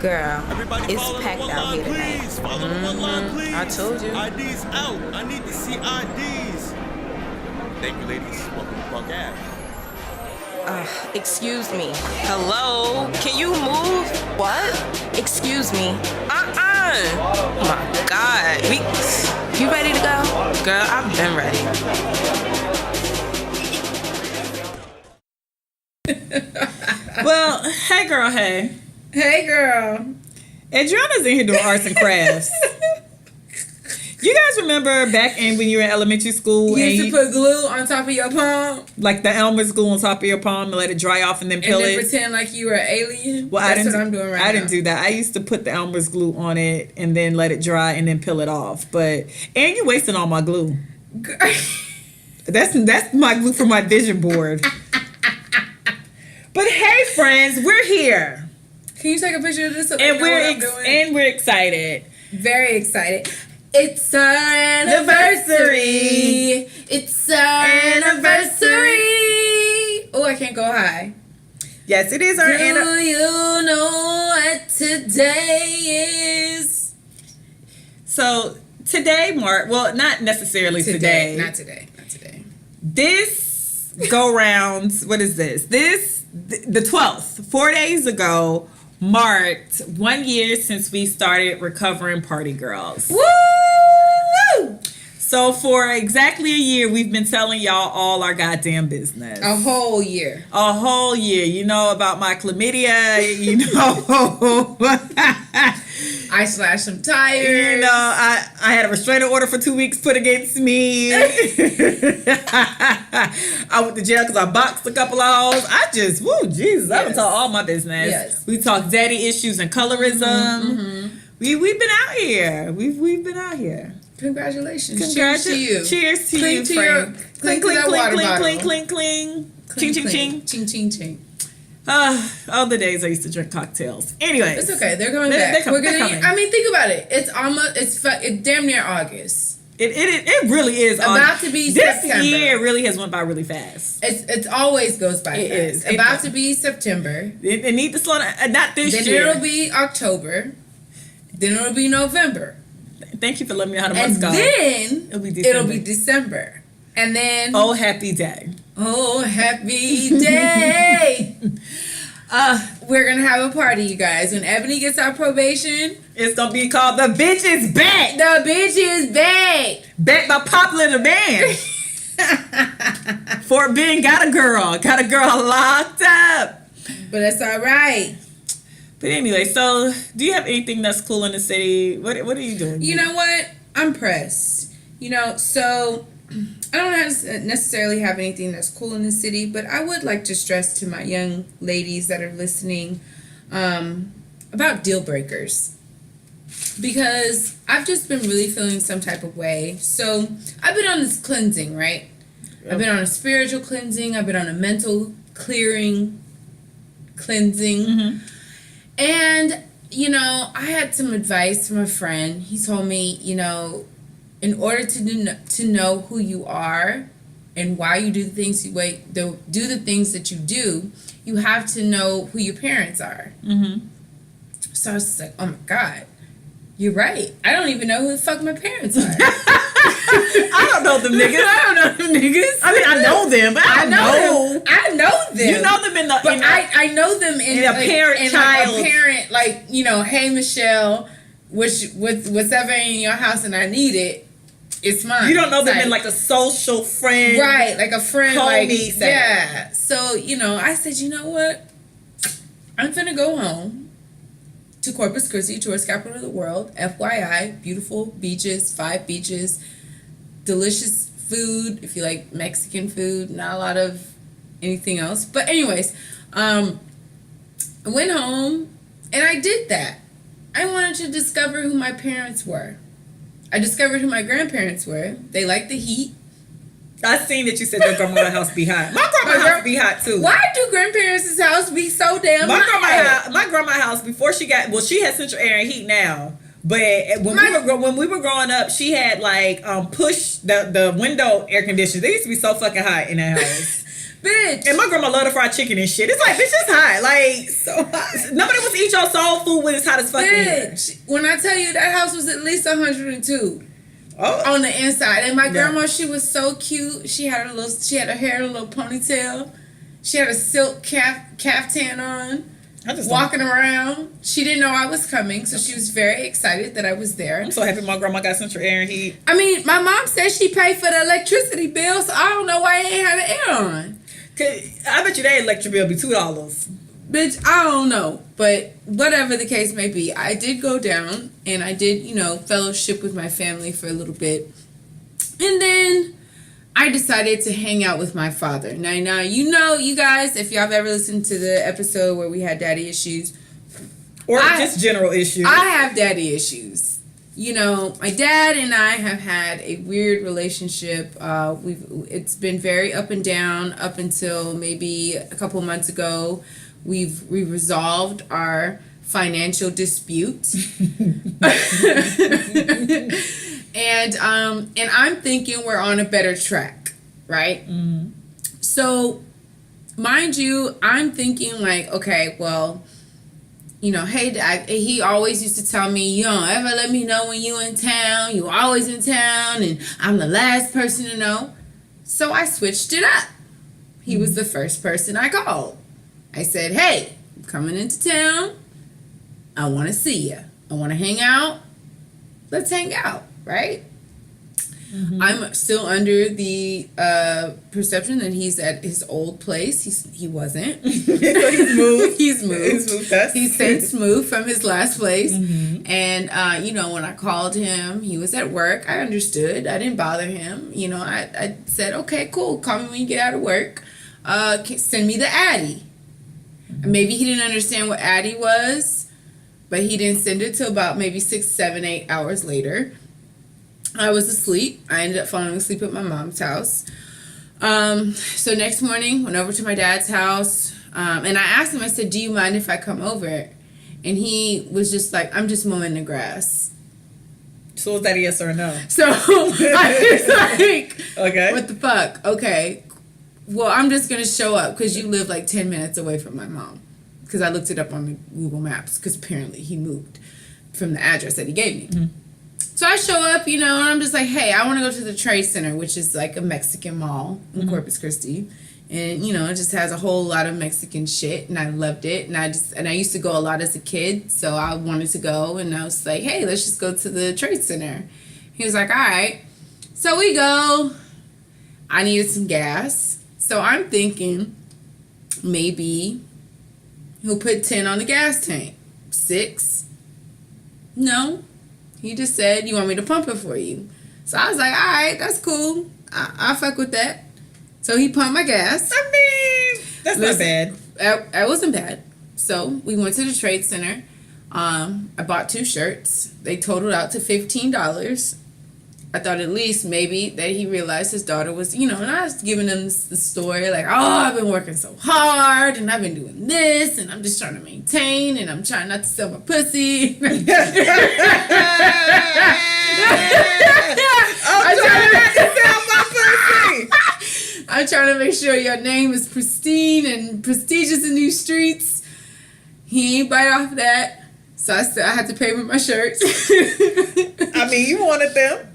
Girl, Everybody it's follow packed the one out line, here tonight. please. Follow the one line, please. I told you. IDs out. I need to see IDs. Thank you, ladies. Welcome to Park Ave. Excuse me. Hello? Can you move? What? Excuse me. Oh my God. You ready to go? Girl, I've been ready. Well, hey girl, hey. Hey, girl. Adrianna's in here doing arts and crafts. You guys remember back when you were in elementary school? You used to put glue on top of your palm? Like the Elmer's glue on top of your palm and let it dry off and then peel and then it? pretend like you were an alien? Well, That's what I'm doing right now. I didn't do that. I used to put the Elmer's glue on it and then let it dry and then peel it off. And you're wasting all my glue. That's my glue for my vision board. But hey, friends, we're here. Can you take a picture of this? So And we're excited. Very excited. It's our anniversary. It's our anniversary. Oh, I can't go high. Yes, it is our Do you know what today is? So today, Mark. Well, not necessarily today. Not today. This go round. What is this? The 12th. 4 days ago marked 1 year since we started Recovering Party Girls. Woo! So for exactly a year, we've been telling y'all all our goddamn business. A whole year. A whole year. You know about my chlamydia. You know. I slashed some tires. You know, I had a restraining order for 2 weeks put against me. I went to jail because I boxed a couple of hoes. I just, Jesus, I would tell all my business. Yes. We talked daddy issues and colorism. Mm-hmm. We've been out here. We've been out here. Congratulations. Cheers to you. Cheers to Cling you, to friend. your- Cling, cling to cling, that cling, water cling, bottle. cling, cling, cling. Ching, ching, ching. Ching, ching, ching. All the days I used to drink cocktails. Anyways. It's okay. They're coming back. They're coming. I mean, think about it. It's almost. It's damn near August. It really is about to be this September. year really has went by really fast. It's always goes by It fast. is. About to be September. It need to slow down. Not this Then year. it'll be October. Then it'll be November. Thank you for letting me know how the months And go. then It'll be December. And then Oh, happy day. oh, happy day. We're gonna have a party, you guys. When Ebony gets our probation, It's gonna be called The Bitch Is Back. the bitch is back. Back by popular demand. Fort Bend got a girl locked up. But that's all right. But anyway, so do you have anything that's cool in the city? What are you doing? You know what? I'm pressed. So I don't necessarily have anything that's cool in the city, but I would like to stress to my young ladies that are listening about deal breakers. Because I've just been really feeling some type of way. So I've been on this cleansing, right? I've been on a spiritual cleansing. I've been on a mental cleansing. Mm-hmm. And, I had some advice from a friend. He told me, in order to know who you are and why you do the things do the things that you do, you have to know who your parents are. Mm-hmm. So I was just like, oh my God, you're right. I don't even know who the fuck my parents are. I don't know them niggas. I mean, I know them, but I know them. I know them. You know them I know them in a parent-child. Like a parent, hey Michelle, whatever in your house and I need it, it's mine. You don't know them in like a social friend, right? Like a friend, homie setting. Yeah. So I said, you know what? I'm finna go home to Corpus Christi, tourist capital of the world. FYI, beautiful beaches, 5 beaches, delicious food. If you like Mexican food, not a lot of anything else. But anyways, I went home and I did that. I wanted to discover who my parents were. I discovered who my grandparents were. They liked the heat. I seen that you said your grandma's house be hot. My grandma's house be hot too. Why do grandparents' house be so damn hot? My grandma's house before she has central air and heat now. But when we were growing up, she had like push the window air conditioners. They used to be so fucking hot in that house. Bitch. And my grandma loved the fried chicken and shit. It's like, bitch, it's hot. Like, so hot. Nobody wants to eat your soul food when it's hot as fuck. Bitch. When I tell you that house was at least 102. Oh. On the inside. And my grandma, she was so cute. She had her hair in a little ponytail. She had a silk caftan on. Walking around. She didn't know I was coming, so she was very excited that I was there. I'm so happy my grandma got central air and heat. I mean, my mom said she paid for the electricity bill, so I don't know why they ain't had the air on. I bet you that electric bill be $2. Bitch, I don't know. But whatever the case may be, I did go down and I did, fellowship with my family for a little bit. And then I decided to hang out with my father. Now, you guys, if y'all have ever listened to the episode where we had daddy issues. Or just general issues. I have daddy issues. My dad and I have had a weird relationship. It's been very up and down up until maybe a couple months ago. We resolved our financial dispute. And I'm thinking we're on a better track, right? Mm-hmm. So, mind you, I'm thinking like, okay, well, hey, Dad, he always used to tell me, you don't ever let me know when you in town. You always in town, and I'm the last person to know. So I switched it up. He was the first person I called. I said, hey, I'm coming into town. I want to see you. I want to hang out. Let's hang out. Right? Mm-hmm. I'm still under the perception that he's at his old place. He wasn't. So he's moved. He's moved. He's since moved from his last place. Mm-hmm. And, when I called him, he was at work. I understood. I didn't bother him. I said, okay, cool. Call me when you get out of work. Send me the Addy. Maybe he didn't understand what Addy was, but he didn't send it till about maybe 6, 7, 8 hours later. I was asleep. I ended up falling asleep at my mom's house. So next morning, went over to my dad's house. And I asked him, I said, do you mind if I come over? And he was just like, I'm just mowing the grass. So was that a yes or a no? So I was like, okay, what the fuck? Okay. Well, I'm just going to show up because you live like 10 minutes away from my mom. Because I looked it up on the Google Maps because apparently he moved from the address that he gave me. Mm-hmm. So I show up, and I'm just like, hey, I want to go to the Trade Center, which is like a Mexican mall in Corpus Christi. And, it just has a whole lot of Mexican shit, and I loved it. And I used to go a lot as a kid, so I wanted to go. And I was like, hey, let's just go to the Trade Center. He was like, all right. So we go. I needed some gas. So I'm thinking maybe he'll put 10 on the gas tank. 6. No. He just said, you want me to pump it for you? So I was like, all right, that's cool. I'll fuck with that. So he pumped my gas. I mean, that's not bad. That wasn't bad. So we went to the Trade Center. I bought 2 shirts. They totaled out to $15. I thought at least maybe that he realized his daughter was, and I was giving him the story like, oh, I've been working so hard and I've been doing this and I'm just trying to maintain and I'm trying not to sell my pussy. I'm trying to make sure your name is pristine and prestigious in these streets. He ain't bite off that. So I had to pay for my shirts. I mean, you wanted them.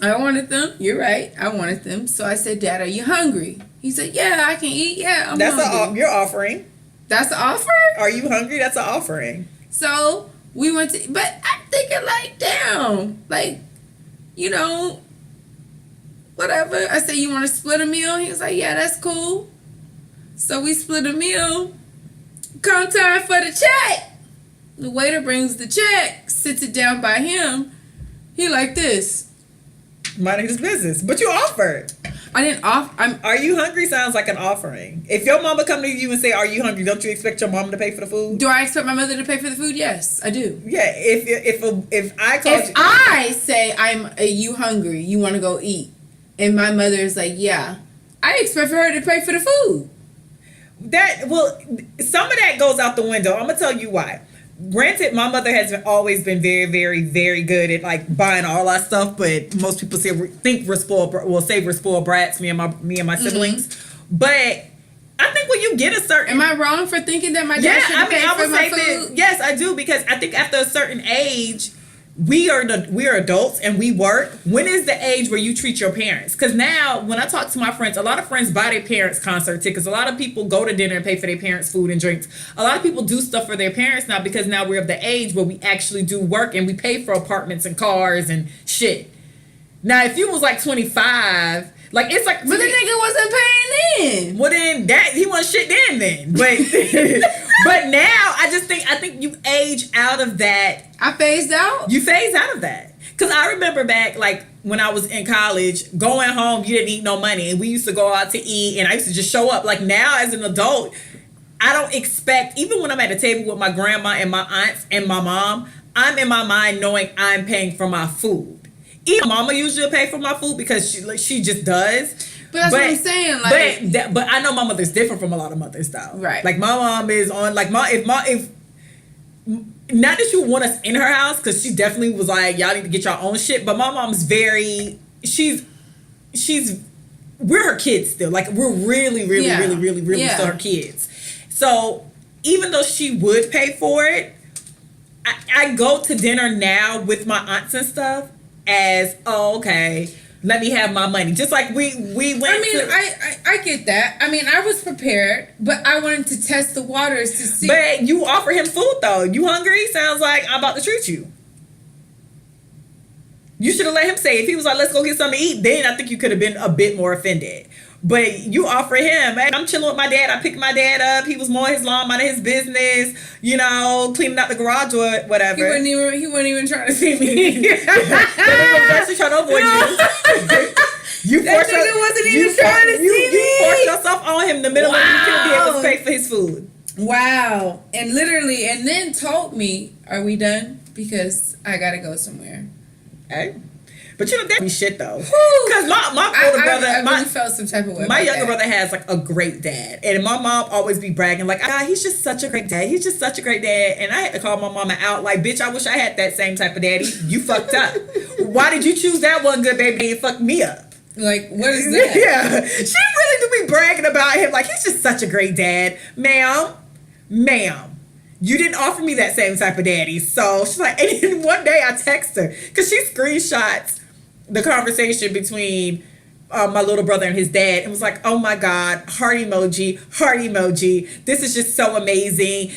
I wanted them. You're right. I wanted them. So I said, Dad, are you hungry? He said, yeah, I can eat. Yeah, I'm hungry. You're offering. That's the offer? Are you hungry? That's an offering. So we went to, but I'm thinking like, damn, like, whatever. I said, you want to split a meal? He was like, yeah, that's cool. So we split a meal. Come time for the check. The waiter brings the check, sits it down by him. He like this. Minding his business. But you offered. I didn't offer. Are you hungry sounds like an offering. If your mama come to you and say, are you hungry, don't you expect your mama to pay for the food? Do I expect my mother to pay for the food? Yes, I do. Yeah, if I say are you hungry, you want to go eat, and my mother is like, yeah, I expect for her to pay for the food. Some of that goes out the window. I'm gonna tell you why. Granted, my mother has always been very, very, very good at like buying all our stuff, but most people think we're spoiled. Well, say we're spoiled brats, me and my siblings. Mm-hmm. But I think when you get a certain... Am I wrong for thinking that my dad should pay for my food? Yes, I do, because I think after a certain age, we are adults and we work. When is the age where you treat your parents? Because now, when I talk to my friends, a lot of friends buy their parents concert tickets. A lot of people go to dinner and pay for their parents' food and drinks. A lot of people do stuff for their parents now because now we're of the age where we actually do work and we pay for apartments and cars and shit. Now, if you was like 25... Like, it's like... But the nigga wasn't paying in. Well, then, he wasn't shit then. But but now, I think you age out of that. I phased out? You phase out of that. Because I remember back, like, when I was in college, going home, you didn't eat no money. And we used to go out to eat, and I used to just show up. Like, now, as an adult, I don't expect... Even when I'm at a table with my grandma and my aunts and my mom, I'm in my mind knowing I'm paying for my food. Even mama usually pay for my food because she just does. But that's what I'm saying. Like, but I know my mother's different from a lot of mothers, though. Right. Like, my mom is on, like, if not that she would want us in her house, because she definitely was like, y'all need to get your own shit. But my mom's very, we're her kids still. Like, we're really still her kids. So even though she would pay for it, I go to dinner now with my aunts and stuff as, oh, okay, let me have my money. Just like we went. I mean, I get that. I mean, I was prepared, but I wanted to test the waters to see. But you offer him food, though. You hungry? Sounds like I'm about to treat you. You should have let him say, if he was like, let's go get something to eat, then I think you could have been a bit more offended. But you offer him, hey, I'm chilling with my dad. I picked my dad up. He was mowing his lawn, minding his business, cleaning out the garage or whatever. He wasn't even trying to see me. That nigga was trying to avoid you. That nigga wasn't even trying to see me. You forced yourself on him in the middle of you couldn't be able to pay for his food. Wow. And then told me, are we done? Because I gotta go somewhere. Hey. But that be shit though. Because my older brother, I really felt some type of way. My younger brother has like a great dad, and my mom always be bragging like, he's just such a great dad. He's just such a great dad. And I had to call my mama out like, bitch, I wish I had that same type of daddy. You fucked up. Why did you choose that one good baby and fuck me up? Like, what is that? Yeah, she really do be bragging about him like he's just such a great dad, ma'am. You didn't offer me that same type of daddy. So she's like, and then one day I text her because she screenshots the conversation between my little brother and his dad and was like, oh my God, heart emoji. This is just so amazing.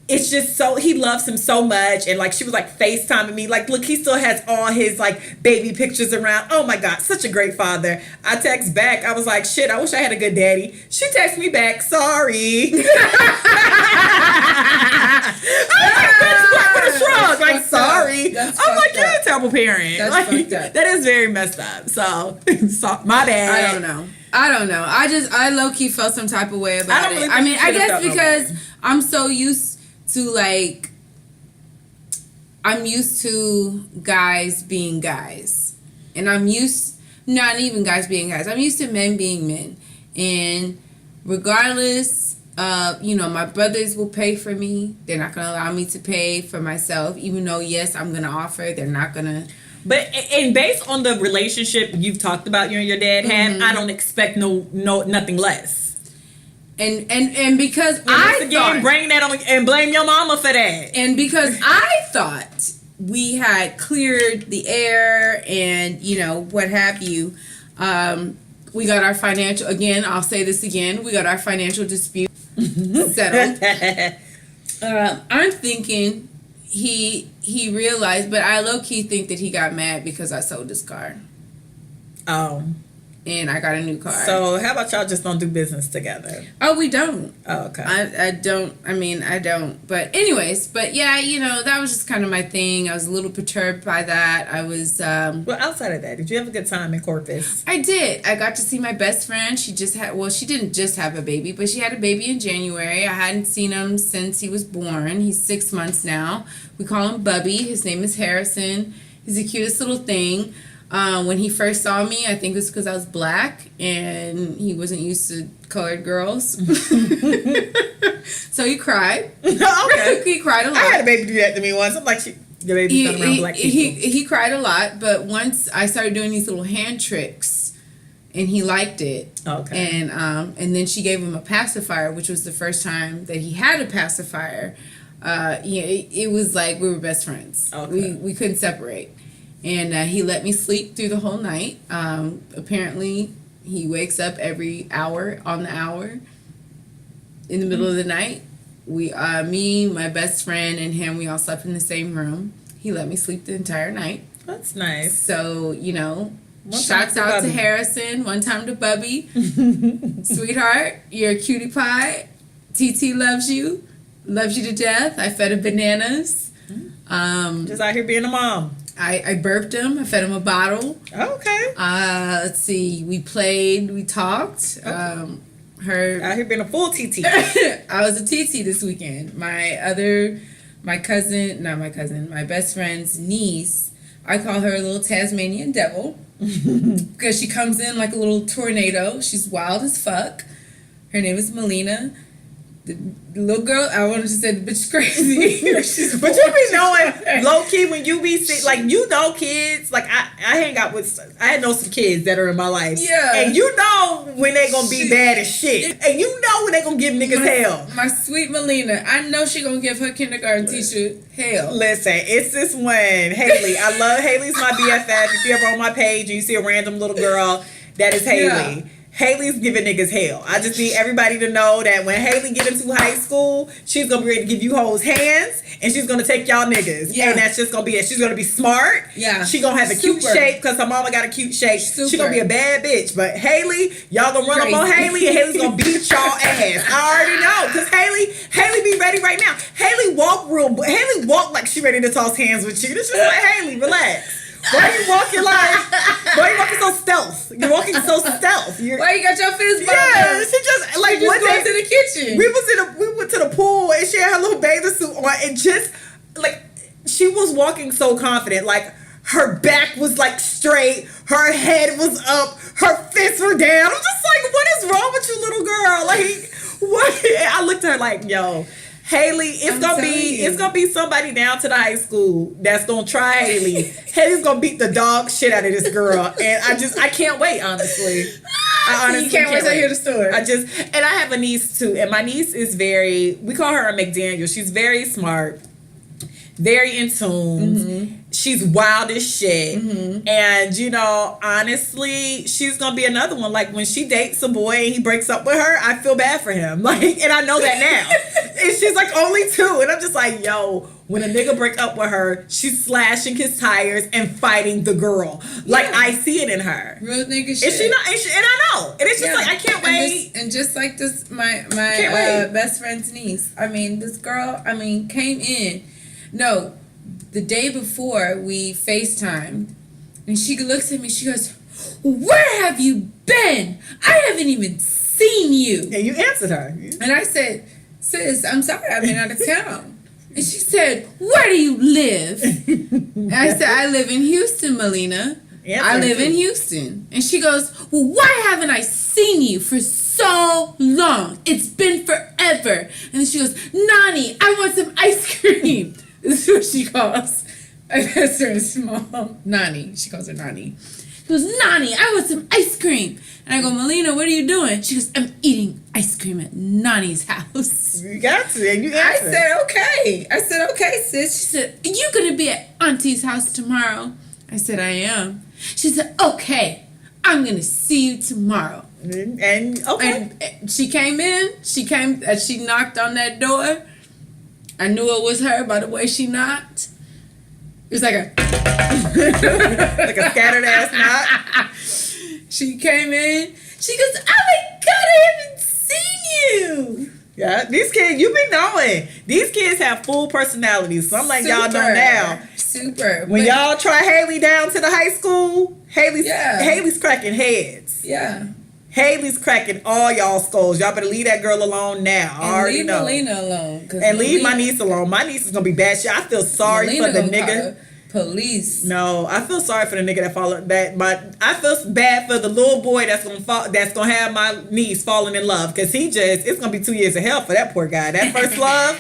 It's just so, he loves him so much. And like, she was like FaceTiming me. Like, look, he still has all his like baby pictures around. Oh my God, such a great father. I text back. I was like, shit, I wish I had a good daddy. She texted me back, sorry. Like, sorry. I'm like, you're a terrible parent. That's like, fucked up. That is very messed up. So my bad. I don't know. I low-key felt some type of way about it. I mean, I guess because I'm so used to like, I'm used to guys being guys. And I'm used, not even guys being guys. I'm used to men being men. And regardless, my brothers will pay for me. They're not going to allow me to pay for myself. Even though, yes, I'm going to offer. They're not going to. But and based on the relationship you've talked about you and your dad have, I don't expect nothing less. And because bring that on and blame your mama for that. And because I thought we had cleared the air and what have you, we got our financial, again, I'll say this again, we got our financial dispute settled. I'm thinking he realized, but I low-key think that he got mad because I sold his car. Oh. And I got a new car. So how about y'all just don't do business together? Oh, we don't. Oh, okay. I don't. But anyways, yeah, that was just kind of my thing. I was a little perturbed by that. I was... well, outside of that, did you have a good time in Corpus? I did. I got to see my best friend. She didn't just have a baby, but she had a baby in January. I hadn't seen him since he was born. He's 6 months now. We call him Bubby. His name is Harrison. He's the cutest little thing. When he first saw me, I think it was because I was black and he wasn't used to colored girls. So he cried. Okay. He cried a lot. I had a baby do that to me once. I'm like, the baby's coming around black people. He cried a lot, but once I started doing these little hand tricks and he liked it. Okay. And then she gave him a pacifier, which was the first time that he had a pacifier. It was like we were best friends. Okay. We couldn't separate. And he let me sleep through the whole night. Apparently, he wakes up every hour on the hour in the middle of the night. Me, my best friend, and him, we all slept in the same room. He let me sleep the entire night. That's nice. So, One shouts time to out to Bubby. Harrison. One time to Bubby. Sweetheart, you're a cutie pie. TT loves you. Loves you to death. I fed him bananas. Just out here being a mom. I burped him. I fed him a bottle. Okay. Let's see. We played. We talked. Out here being a full TT. I was a TT this weekend. My best friend's niece, I call her a little Tasmanian devil because she comes in like a little tornado. She's wild as fuck. Her name is Melina. The little girl, I wanted to say the bitch crazy. But you be knowing low key when you be sick, like kids. Like I hang out with, I know some kids that are in my life. Yeah. And you know when they gonna be bad as shit, and you know when they gonna give niggas hell. My sweet Melina, I know she gonna give her kindergarten teacher hell. Listen, it's this one, Haley. I love Haley's my BFF. If you ever on my page and you see a random little girl, that is Haley. Yeah. Haley's giving niggas hell. I just need everybody to know that when Haley get into high school, she's gonna be ready to give you hoes hands, and she's gonna take y'all niggas. Yeah. And that's just gonna be it. She's gonna be smart. Yeah. She gonna have a cute Super. shape because her mama got a cute shape. She Super. gonna be a bad bitch. But Haley, y'all gonna run up on Crazy. Haley, and Haley's gonna beat y'all ass. I already know, because Haley be ready right now. Haley walk like she ready to toss hands with you. It's just like, Haley, relax. Why you walking so stealth? You're walking so stealth. Why you got your fist bumped? Yeah, she just like Just one going day to the kitchen. we went to the pool and she had her little bathing suit on, and just like she was walking so confident, like her back was like straight, her head was up, her fists were down. I'm just like, what is wrong with you, little girl? Like, what? I looked at her like, yo, Haley, it's gonna be somebody down to the high school that's gonna try Haley. Haley's gonna beat the dog shit out of this girl, and I can't wait. Honestly, I honestly You can't wait to hear the story. And I have a niece too, and my niece is we call her a McDaniel. She's very smart, very in tune. Mm-hmm. She's wild as shit. Mm-hmm. And, honestly, she's going to be another one. Like, when she dates a boy and he breaks up with her, I feel bad for him. Like, and I know that now. And she's, like, only 2. And I'm just like, yo, when a nigga break up with her, she's slashing his tires and fighting the girl. Like, Yeah. I see it in her. Real nigga shit. And she not, and I know. And it's just like, I can't wait. And just like this, my Can't wait. best friend's niece. I mean, this girl, came in. No, the day before we FaceTimed, and she looks at me. She goes, "Where have you been? I haven't even seen you." And you answered her. And I said, "Sis, I'm sorry, I've been out of town." And she said, "Where do you live?" And I said, "I live in Houston, Melina. I live in Houston." And she goes, "Well, why haven't I seen you for so long? It's been forever." And then she goes, "Nani, I want some ice cream." This is what she calls my best friend's mom. Nani. She calls her Nani. She goes, "Nani, I want some ice cream." And I go, "Melina, what are you doing?" She goes, "I'm eating ice cream at Nani's house." You got to. And you I answered. said, "Okay." I said, "Okay, sis." She said, "Are you going to be at Auntie's house tomorrow?" I said, "I am." She said, "Okay, I'm going to see you tomorrow." And okay. And she came in. She knocked on that door. I knew it was her by the way she knocked. It was like a like a scattered ass knock. She came in. She goes, "Oh my God, I haven't seen you." Yeah, these kids, you be knowing. These kids have full personalities. So I'm like, y'all know now. Super. When But- y'all try Haley down to the high school, Yeah. Haley's cracking heads. Yeah. Haley's cracking all y'all skulls. Y'all better leave that girl alone now. I And already leave know. Melina alone. And leave my niece alone. My niece is gonna be bad shit. I feel sorry Melina for the gonna call nigga. the police. No, I feel sorry for the nigga that followed that. I feel bad for the little boy that's gonna have my niece falling in love, because it's gonna be 2 years of hell for that poor guy. That first love,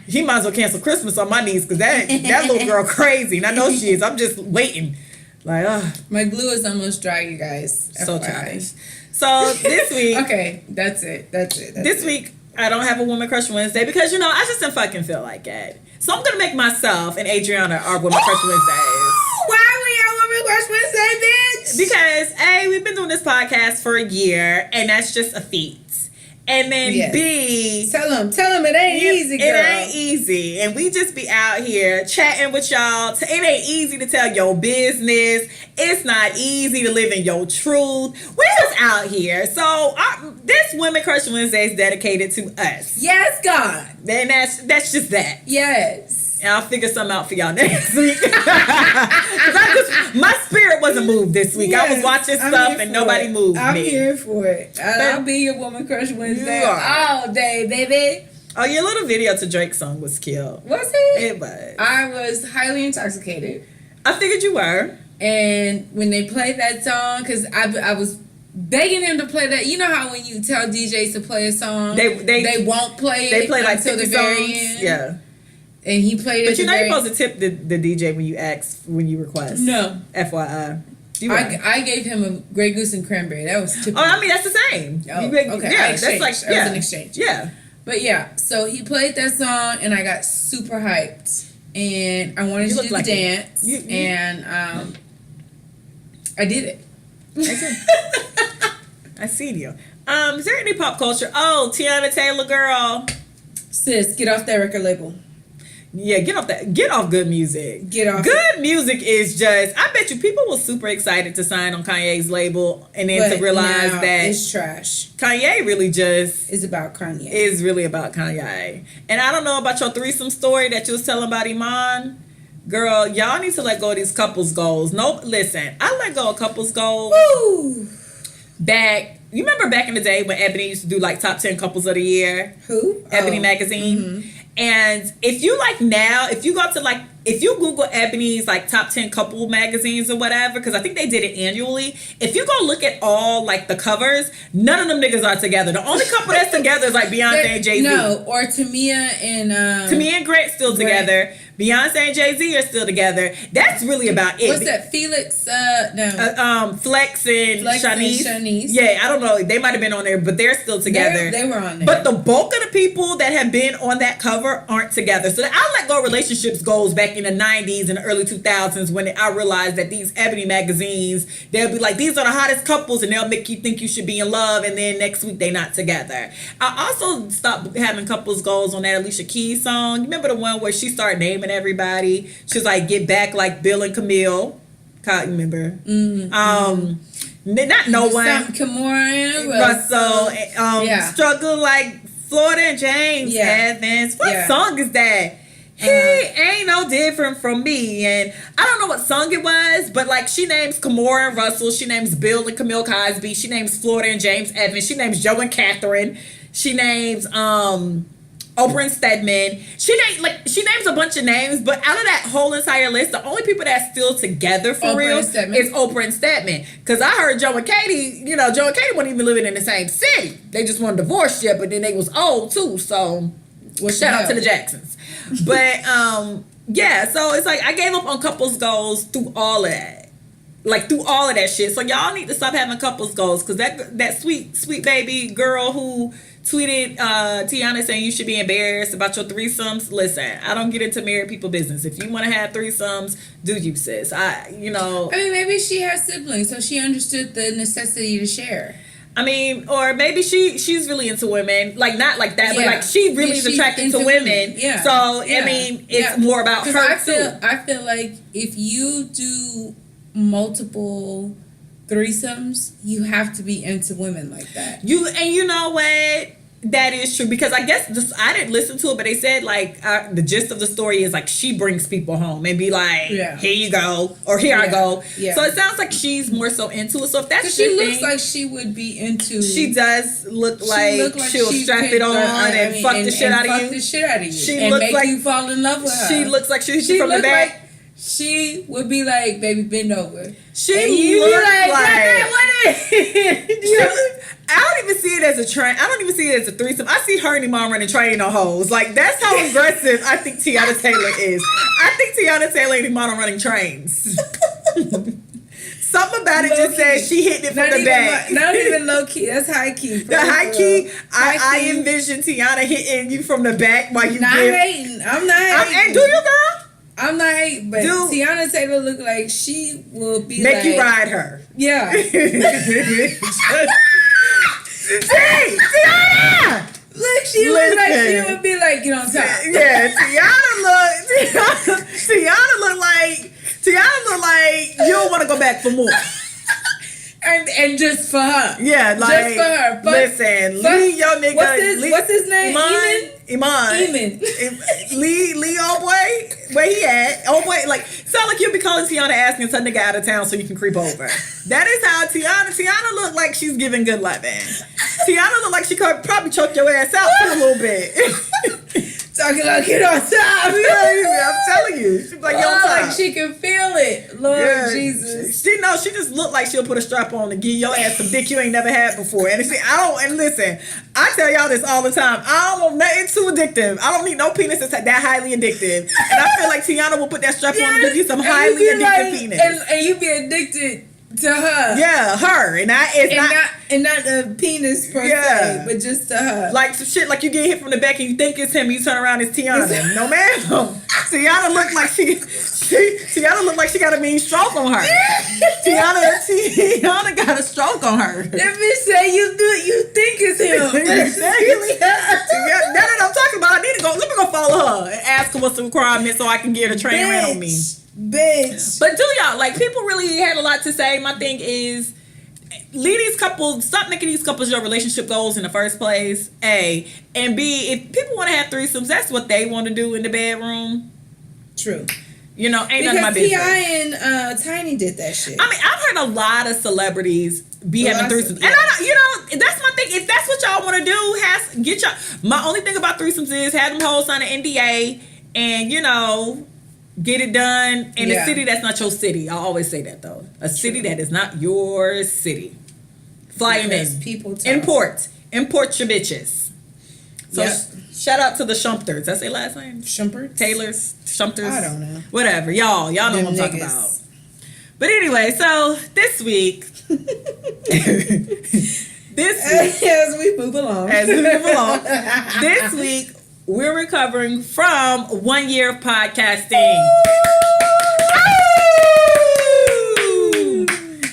he might as well cancel Christmas on my niece, because that little girl crazy, and I know she is. I'm just waiting. Like, oh, My glue is almost dry, you guys. so FYI. childish. So this week, Okay, that's it. this week I don't have a Woman Crush Wednesday because I just didn't fucking feel like it. So I'm gonna make myself and Adrianna our Woman Crush Wednesdays. Why we are Woman Crush Wednesday, bitch? Because A, we've been doing this podcast for a year, and that's just a feat. And then Yes. B, Tell them it ain't easy, girl. it ain't easy. And we just be out here chatting with y'all. It ain't easy to tell your business. It's not easy to live in your truth. We're just out here. So this Women Crush Wednesday is dedicated to us. Yes, God. And that's just that. Yes. And I'll figure something out for y'all next week. 'Cause my spirit wasn't moved this week. I was Yes, watching I'm stuff here and for nobody it. moved I'm me. here for it. I'll be your Woman Crush Wednesday You are. all day, baby. Oh, your little video to Drake's song was cute. Was it? It was. I was highly intoxicated. I figured you were. And when they played that song, because I was begging him to play that. You know how when you tell DJs to play a song, they won't play it They play like until the 50 very songs. end. Yeah. And he played it. But you're supposed to tip the DJ when you request. No. FYI. You are. I gave him a Grey Goose and cranberry. That was typical. Oh, I mean, that's the same. Oh, You make- okay. Yeah, I that's exchanged. like, That was an exchange. Yeah. But yeah, so he played that song and I got super hyped. And I wanted You to look do the like dance. you- And I did it. I see you. Is there any pop culture? Oh, Teyana Taylor, girl. Sis, get off that record label. Yeah, get off good music. Get off. Good music is just, I bet you people were super excited to sign on Kanye's label and then But to realize now that it's trash. Kanye really just It's about Kanye. is really about Kanye. And I don't know about your threesome story that you was telling about Iman. Girl, y'all need to let go of these couples goals. No, listen, I let go of couples goals Woo! you remember back in the day when Ebony used to do like top 10 couples of the year? Who? Ebony Oh. magazine. Mhm. And if you if you Google Ebony's like top 10 couple magazines or whatever, because I think they did it annually. If you go look at all like the covers, none of them niggas are together. The only couple that's together is like Beyonce and Jay-Z. No, or Tamia and Tamia and Grant still Grant. together. Beyonce and Jay-Z are still together. That's really about it. what's that? Felix? No. Flex and Flex and Shanice. Shanice. Yeah, I don't know. They might have been on there, but they're still together. They were on there. But the bulk of the people that have been on that cover aren't together. So I let go of relationships goals back in the 90s and the early 2000s when I realized that these Ebony magazines, they'll be like, these are the hottest couples, and they'll make you think you should be in love, and then next week they not together. I also stopped having couples goals on that Alicia Keys song. You remember the one where she started naming everybody? She was like, get back like Bill and Camille. Can't remember. Not no one. Something Kimora Russell, Yeah. struggle like Florida and James Yeah. Evans. What Yeah. song is that? He ain't no different from me. And I don't know what song it was, but like she names Kimora and Russell, she names Bill and Camille Cosby, she names Florida and James Evans, she names Joe and Catherine, she names Oprah and Stedman. She names a bunch of names, but out of that whole entire list, the only people that's still together for Oprah real and Stedman. is Oprah and Stedman. Because I heard Joe and Katie, Joe and Katie weren't even living in the same city. They just weren't divorced yet, but then they was old too. So, shout out to the Jacksons. But yeah, so it's like I gave up on couples goals through all of that. Like through all of that shit. So y'all need to stop having couples goals, because that sweet baby girl who tweeted Teyana saying you should be embarrassed about your threesomes. Listen, I don't get into married people business. If you want to have threesomes, do you, sis? I mean, maybe she has siblings, so she understood the necessity to share. I mean, or maybe she's really into women, like not like that, but Yeah. like she really is She's attracted to into women. women. Yeah. So Yeah. I mean, it's Yeah. more about 'Cause her I feel like if you do multiple threesomes, you have to be into women like that. You know what? That is true, because I guess I didn't listen to it, but they said like the gist of the story is like she brings people home and be like, Yeah. here you go, or here I Yeah. go. Yeah. So it sounds like she's more so into it. So if that's Because the she thing, looks like she would be into. she does look like she'll she strap could, it on and fuck the shit out of fuck you. the shit out of you. She and looks make like- you fall in love with her. She looks like she'll hit you from the look back. like she would be like, baby, bend over. She And you looks be like, like- what is I don't even see it as a train. I don't even see it as a threesome. I see her and Iman running train on hoes. Like, that's how aggressive I think Teyana Taylor is. I think Teyana Taylor and Iman are running trains. Something about it Low just key. says she hitting it from the back. Not even low key. That's high key. The high key, I key. envision Teyana hitting you from the back while you Not give. hating. I'm not hating. And do you, girl? I'm not hating, but Dude. Teyana Taylor look like she will be Make like, you ride her. Yeah. Teyana! Look, she look like she would be like, get on top. Yeah, Teyana look like you don't want to go back for more. And just for her. Yeah, like just for her. Listen, leave your nigga. What's his name? Iman. Lee, old boy, where he at? Old boy, like sound like you'll be calling Teyana asking some nigga out of town so you can creep over. That is how Teyana look like she's giving good loving. Teyana look like she could probably choke your ass out too a little bit. Talking like get on top. I'm telling you, she's like, yo, like she can feel it. Lord Jesus. She just look like she'll put a strap on and give your ass some dick you ain't never had before. And see, listen, I tell y'all this all the time. I don't want nothing too addictive. I don't need no penis that's that highly addictive. And I feel like Teyana will put that strap on and give you some highly addictive penis. And you be addicted to her. Yeah, her. And not the penis per se, but just to her. Like some shit like you get hit from the back and you think it's him, you turn around, it's Teyana. No ma'am. Teyana look like Teyana look like she got a mean stroke on her. Teyana got a stroke on her. That bitch say you think it's him. Exactly. That's what I'm talking about. Let me go follow her and ask her what's the requirement so I can get her train ran on me. Bitch. But do y'all, like, people really had a lot to say. My thing is, leave these couples, stop making these couples your relationship goals in the first place, A. And B, if people want to have threesomes, that's what they want to do in the bedroom. True. You know, ain't none of my business. business. T.I. and Tiny did that shit. I mean, I've heard a lot of celebrities be having threesomes. Yeah. And that's my thing. If that's what y'all want to do, my only thing about threesomes is have them hoes sign an NDA and, get it done in a city that's not your city. I always say that though. A city that is not your city. Flying in. People talk. Import your bitches. So shout out to the Shumpters. That's their last name? Shumpert? Taylors? Shumpters? I don't know. Whatever. Y'all know what I'm talking about. But anyway, so this week as we move along. This week we're recovering from 1 year of podcasting.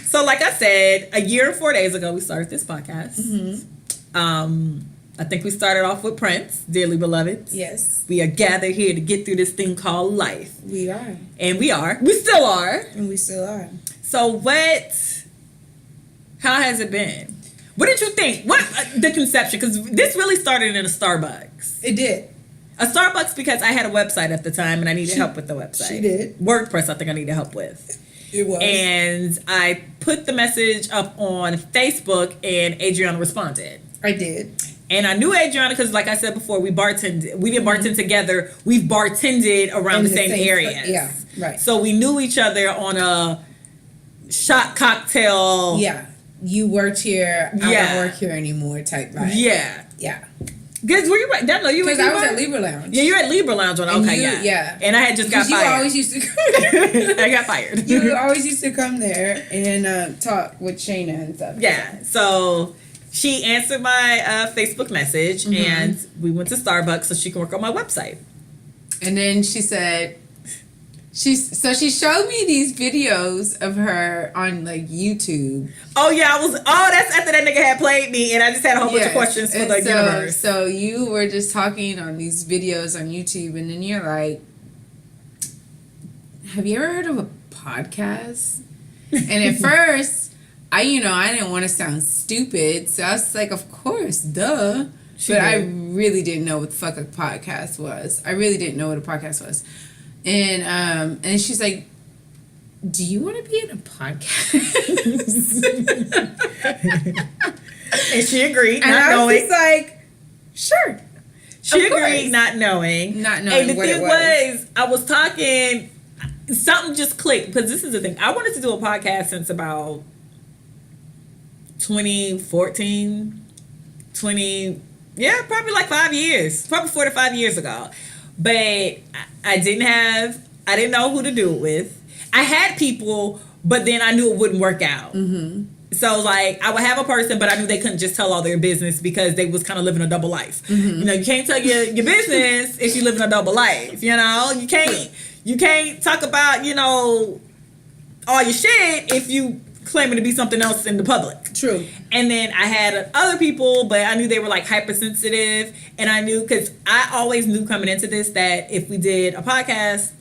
So like I said, a year and 4 days ago, we started this podcast. Mm-hmm. I think we started off with Prince, Dearly Beloved. Yes. We are gathered here to get through this thing called life. We are. And we are. We still are. And we still are. So how has it been? What did you think? What the conception? Because this really started in a Starbucks. It did. A Starbucks because I had a website at the time and I needed help with the website. She did. WordPress, I think I needed help with. It was. And I put the message up on Facebook and Adrianna responded. I did. And I knew Adrianna because, like I said before, we bartended. We didn't bartend together. We've bartended around the same areas. Yeah, right. So we knew each other on a shot cocktail. Yeah. You worked here. I don't work here anymore type vibe. Yeah. Yeah. Because were you right? No, you were. Because I was at Libra Lounge. Yeah, you were at Libra Lounge when Yeah. And I had just got fired. You always used to come. I got fired. You always used to come there and talk with Shayna and stuff. Yeah. So she answered my Facebook message, and we went to Starbucks so she can work on my website. And then she said, she showed me these videos of her on like YouTube. Oh yeah, that's after that nigga had played me, and I just had a whole bunch of questions for the universe. So you were just talking on these videos on YouTube, and then you're like, "Have you ever heard of a podcast?" And at first, I didn't want to sound stupid, so I was like, "Of course, duh." But I really didn't know what the fuck a podcast was. And she's like, "Do you want to be in a podcast?" And she agreed, and I was just like, "Sure." She agreed, not knowing. And the thing was, I was talking, something just clicked, because this is the thing. I wanted to do a podcast since about 2014, probably like 5 years, probably 4 to 5 years ago. But I didn't know who to do it with. I had people, but then I knew it wouldn't work out. So like I would have a person, but I knew they couldn't just tell all their business because they was kind of living a double life. You know, you can't tell your business if you live in a double life. You know, you can't talk about, you know, all your shit if you claiming to be something else in the public. True. And then I had other people, but I knew they were like hypersensitive, and I knew because I always knew coming into this that if we did a podcast,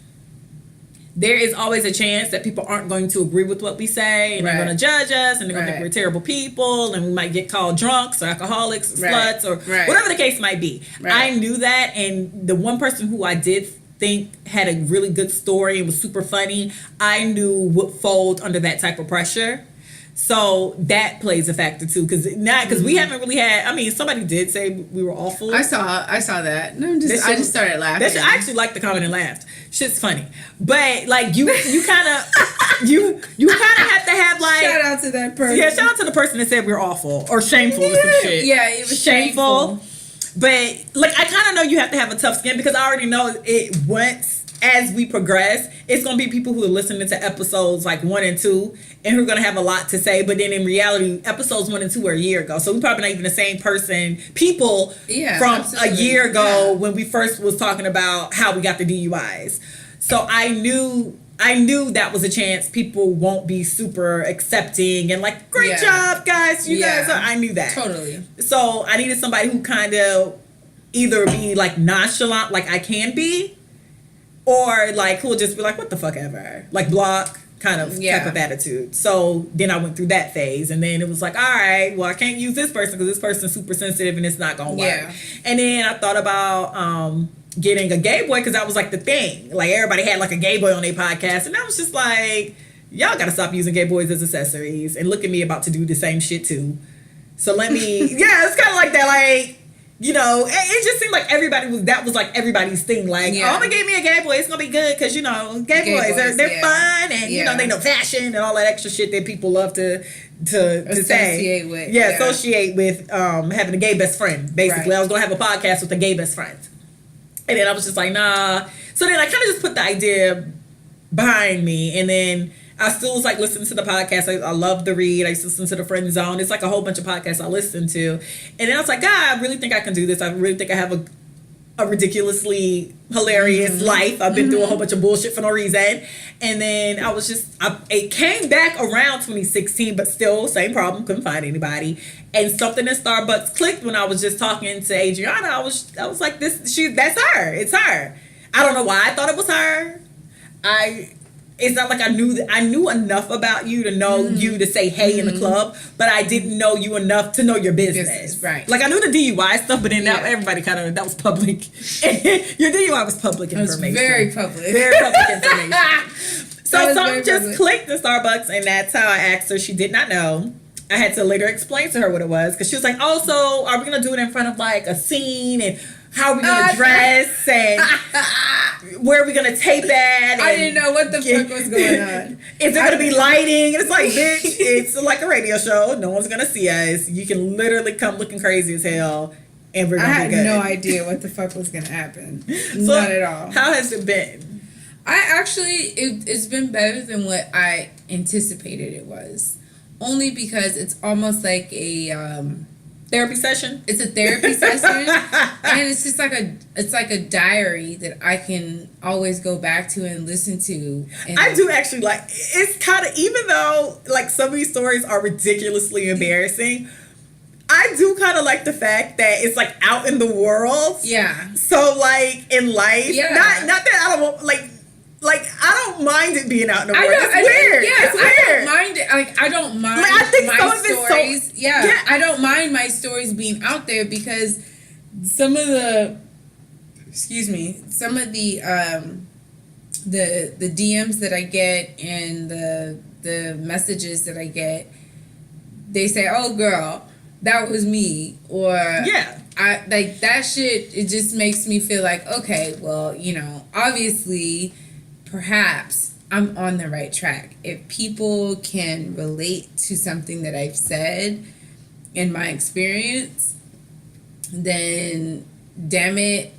there is always a chance that people aren't going to agree with what we say, and they're going to judge us, and they're going to think we're terrible people, and we might get called drunks or alcoholics or sluts or whatever the case might be. I knew that, and the one person who I did think had a really good story and was super funny, I knew would fold under that type of pressure. So that plays a factor too, because we haven't really had. I mean, somebody did say we were awful. I saw that. No, I just started laughing. I actually liked the comment and laughed. Shit's funny, but like you kind of you kind of have to have like shout out to that person. Yeah, shout out to the person that said we were awful or shameful or some shit. Yeah, it was shameful. But like I kind of know you have to have a tough skin because I already know it once. As we progress, it's going to be people who are listening to episodes like 1 and 2 and who are going to have a lot to say. But then in reality, episodes 1 and 2 were a year ago. So we're probably not even the same people from absolutely. A year ago when we first was talking about how we got the DUIs. So I knew that was a chance people won't be super accepting and like, great job, guys. You guys are, I knew that. Totally. So I needed somebody who kind of either be like nonchalant like I can be, or like who'll just be like, what the fuck ever, like block kind of type of attitude. So then I went through that phase, and then it was like, all right, well I can't use this person because this person's super sensitive and it's not gonna work. And then I thought about getting a gay boy because that was like the thing. Like everybody had like a gay boy on their podcast, and I was just like, y'all gotta stop using gay boys as accessories and look at me about to do the same shit too. So let me it's kind of like that, like. You know, it just seemed like that was like everybody's thing. Like, oh, I'm gonna give me a gay boy. It's gonna be good because, you know, gay boys, they're fun and, you know, they know fashion and all that extra shit that people love to associate say. With. Associate with having a gay best friend, basically. I was gonna have a podcast with a gay best friend. And then I was just like, nah. So then I kind of just put the idea behind me, and then I still was like listening to the podcast. I love the read. I used to listen to the Friend Zone. It's like a whole bunch of podcasts I listen to. And then I was like, God, I really think I can do this. I really think I have a ridiculously hilarious life. I've been through a whole bunch of bullshit for no reason. And then I was just, it came back around 2016, but still same problem. Couldn't find anybody. And something in Starbucks clicked when I was just talking to Adrianna. I was like, that's her. It's her. I don't know why I thought it was her. It's not like I knew enough about you to know you to say hey in the club, but I didn't know you enough to know your business. Right. Like I knew the DUI stuff, but then everybody kind of, that was public. Your DUI was public information. It was very public. Very public information. So something just clicked in Starbucks, and that's how I asked her. She did not know. I had to later explain to her what it was, because she was like, oh, so are we going to do it in front of like a scene, and how are we going to dress, and where are we going to tape at? I didn't know what the fuck was going on. Is it going to be lighting? And it's like, bitch, it's like a radio show. No one's going to see us. You can literally come looking crazy as hell, and we're going to be good. I had no idea what the fuck was going to happen. Not at all. How has it been? It's been better than what I anticipated it was. Only because it's almost like a therapy session. It's a therapy session, and it's just like a diary that I can always go back to and listen to. And I do actually like. It's kind of, even though like some of these stories are ridiculously embarrassing, I do kind of like the fact that it's like out in the world. Yeah. So like in life, yeah. Not that I don't want like I don't mind it being out in the world. It's weird. Yeah, it's weird. I don't mind it. Like I don't mind like, I think my some of stories. It's yeah, I don't mind my stories being out there because some of the the DMs that I get and the messages that I get, they say, "Oh, girl, that was me," or yeah. I like that shit. It just makes me feel like, okay, well, you know, obviously, perhaps I'm on the right track. If people can relate to something that I've said in my experience, then damn it,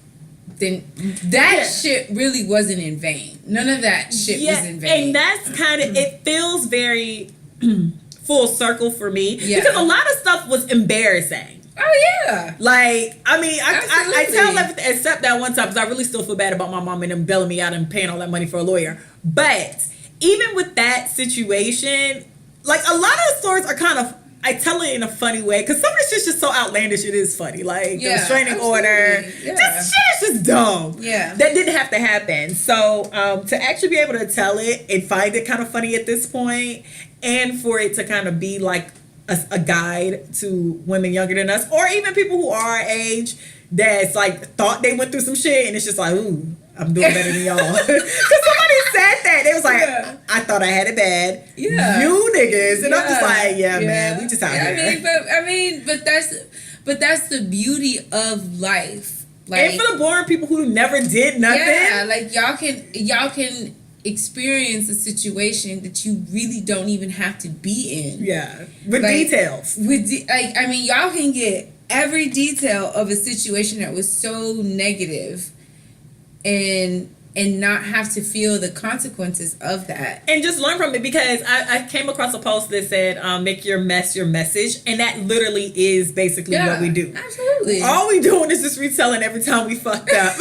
then that shit really wasn't in vain. None of that shit was in vain. And that's kind of, it feels very full circle for me. Yeah. Because a lot of stuff was embarrassing. Oh, yeah. Like, I mean, I tell Absolutely. everything except that one time, because I really still feel bad about my mom and them bailing me out and paying all that money for a lawyer. But even with that situation, like, a lot of the stories are kind of, I tell it in a funny way, because some of this shit's just so outlandish, it is funny. Like, the restraining order, just shit is just dumb. Yeah. That didn't have to happen. So, to actually be able to tell it and find it kind of funny at this point, and for it to kind of be like a guide to women younger than us, or even people who are our age that's like thought they went through some shit, and it's just like, ooh, I'm doing better than y'all. Because somebody said that. They was like, I thought I had it bad. Yeah. You niggas. And I'm just like, man, we just out here. But that's the beauty of life. Like, and for the boring people who never did nothing. Yeah, like y'all can experience a situation that you really don't even have to be in. Yeah. With like, details. Y'all can get every detail of a situation that was so negative and not have to feel the consequences of that. And just learn from it, because I came across a post that said, make your mess your message. And that literally is basically what we do. Absolutely. All we doing is just retelling every time we fucked up.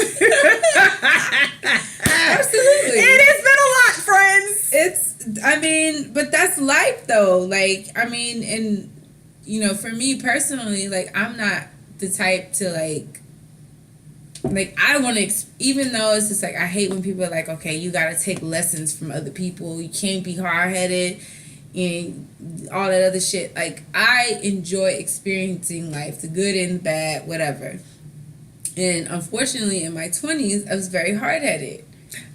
Absolutely. It has been a lot, friends. But that's life though. Like, I mean, and, you know, for me personally, like, I'm not the type to like I want to, even though it's just like, I hate when people are like, okay, you got to take lessons from other people. You can't be hard-headed and all that other shit. Like, I enjoy experiencing life, the good and the bad, whatever. And unfortunately, in my 20s, I was very hard-headed.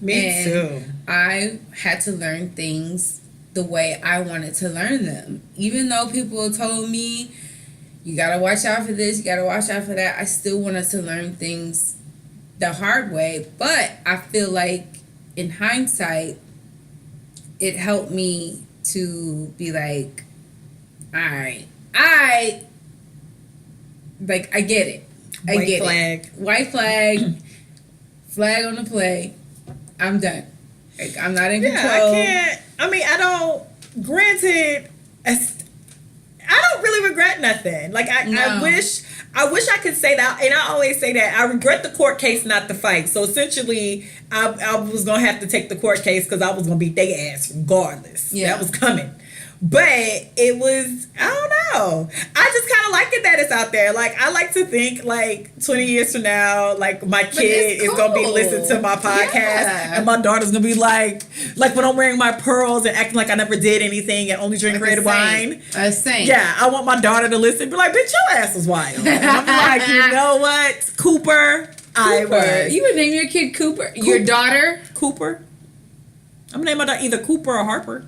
Me too. I had to learn things the way I wanted to learn them. Even though people told me, you got to watch out for this, you got to watch out for that, I still wanted to learn things the hard way. But I feel like in hindsight, it helped me to be like, all right, I get it. I get it. White flag, flag on the play. I'm done. Like, I'm not in control. Granted, I don't really regret nothing. Like, I wish I could say that, and I always say that I regret the court case, not the fight. So essentially, I was gonna have to take the court case because I was gonna beat their ass regardless. Yeah, that was coming. But it was, I don't know. I just kind of like it that it's out there. Like, I like to think, like, 20 years from now, like, my kid is going to be listening to my podcast. And my daughter's going to be like when I'm wearing my pearls and acting like I never did anything and only drink red wine. Yeah, I want my daughter to listen and be like, bitch, your ass was wild. And I'm like, you know what? Cooper. You would name your kid Cooper? Your daughter? Cooper. I'm going to name my daughter either Cooper or Harper.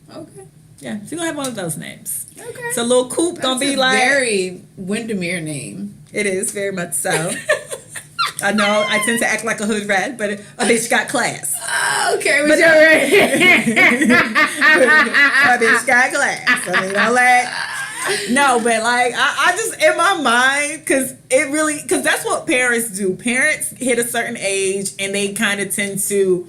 Okay. Yeah, she's gonna have one of those names. Okay. So little Coop gonna be like very Windermere name. It is very much so. I know I tend to act like a hood rat, but a bitch got class. Okay, but a bitch got class. I mean, no, but like I just in my mind, because that's what parents do. Parents hit a certain age and they kind of tend to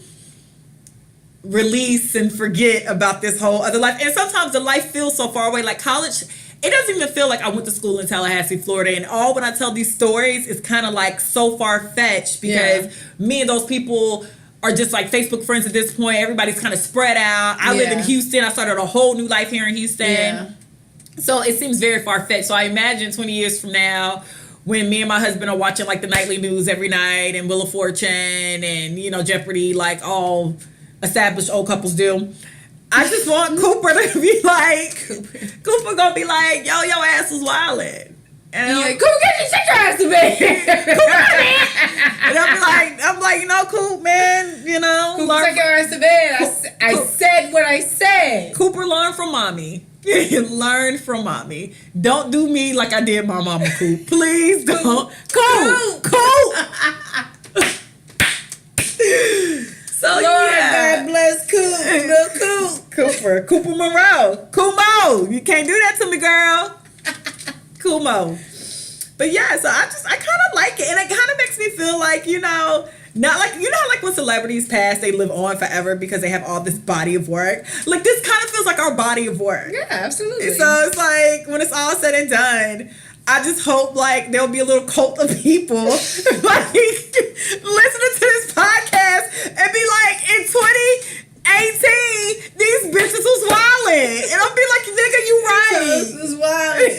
release and forget about this whole other life, and sometimes the life feels so far away. Like college, it doesn't even feel like I went to school in Tallahassee, Florida, and all when I tell these stories it's kind of like so far-fetched because me and those people are just like Facebook friends at this point. Everybody's kind of spread out. I live in Houston. I started a whole new life here in Houston, so it seems very far-fetched. So I imagine 20 years from now, when me and my husband are watching like the nightly news every night and Wheel of Fortune and, you know, Jeopardy, like all established old couples do. I just want Cooper to be like, Cooper gonna be like, yo, your ass was wildin'. And I'm like, Cooper, get your ass to bed. And I'm like, you know, Coop, man, you know. Cooper, take your ass to bed. I said what I said. Cooper, learn from mommy. Learn from mommy. Don't do me like I did my mama, Coop. Please don't. Coop. So Lord, God bless Coop. Cooper Monroe. Kumo. You can't do that to me, girl. Kumo. But yeah, so I kind of like it, and it kind of makes me me feel like, not like, how like when celebrities pass, they live on forever because they have all this body of work. Like, this kind of feels like our body of work. Yeah, absolutely. So it's like, when it's all said and done, I just hope like there'll be a little cult of people like listening to this podcast and be like, in 2018, these bitches was wildin'. And I'll be like, nigga, you right. These was wildin'.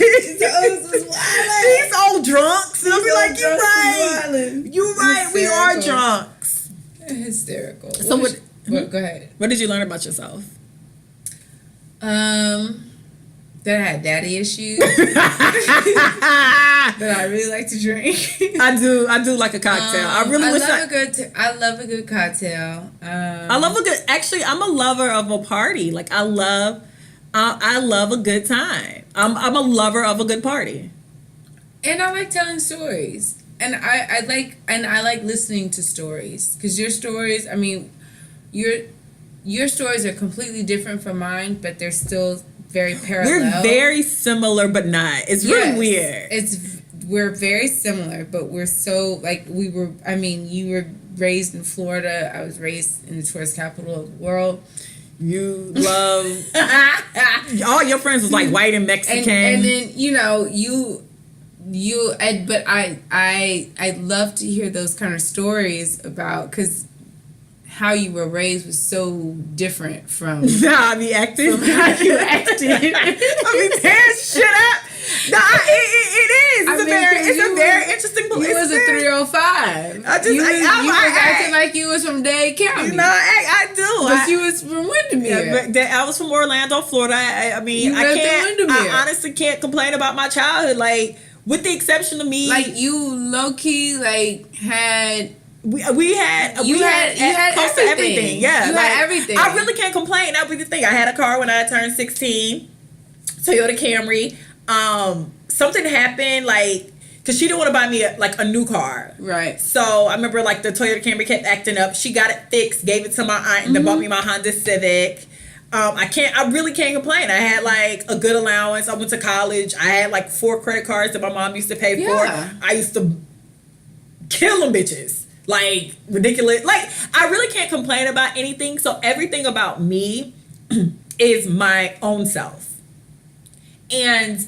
These old drunks. And I'll be like, you right. You right. We are drunks. Hysterical. So go ahead. What did you learn about yourself? That I had daddy issues. That I really like to drink. I do like a cocktail. I really wish I love a good cocktail. I love a good. Actually, I'm a lover of a party. Like I love a good time. I'm a lover of a good party. And I like telling stories. And I like listening to stories, because your stories, I mean, your stories are completely different from mine, but they're still very parallel. We're very similar, but not. It's really weird. We're very similar, but we're so like you were raised in Florida. I was raised in the tourist capital of the world. You love all your friends was like white and Mexican, and then but I love to hear those kind of stories about, because how you were raised was so different from how you acted. I mean, tear shit up. No, it is. It's a very interesting belief. You was a 305. You was acting like you was from Dade County. I do. But you was from Windermere. I was from Orlando, Florida. I mean, I honestly can't complain about my childhood. Like, with the exception of me, like you low key like had. We had close to everything. Yeah, you had everything. I really can't complain. That was the thing. I had a car when I turned 16, Toyota Camry. Something happened, like, because she didn't want to buy me a new car. Right. So I remember like the Toyota Camry kept acting up. She got it fixed, gave it to my aunt, and then bought me my Honda Civic. I really can't complain. I had like a good allowance. I went to college. I had like 4 credit cards that my mom used to pay for. I used to kill them bitches. Like, ridiculous. Like, I really can't complain about anything. So everything about me is my own self. And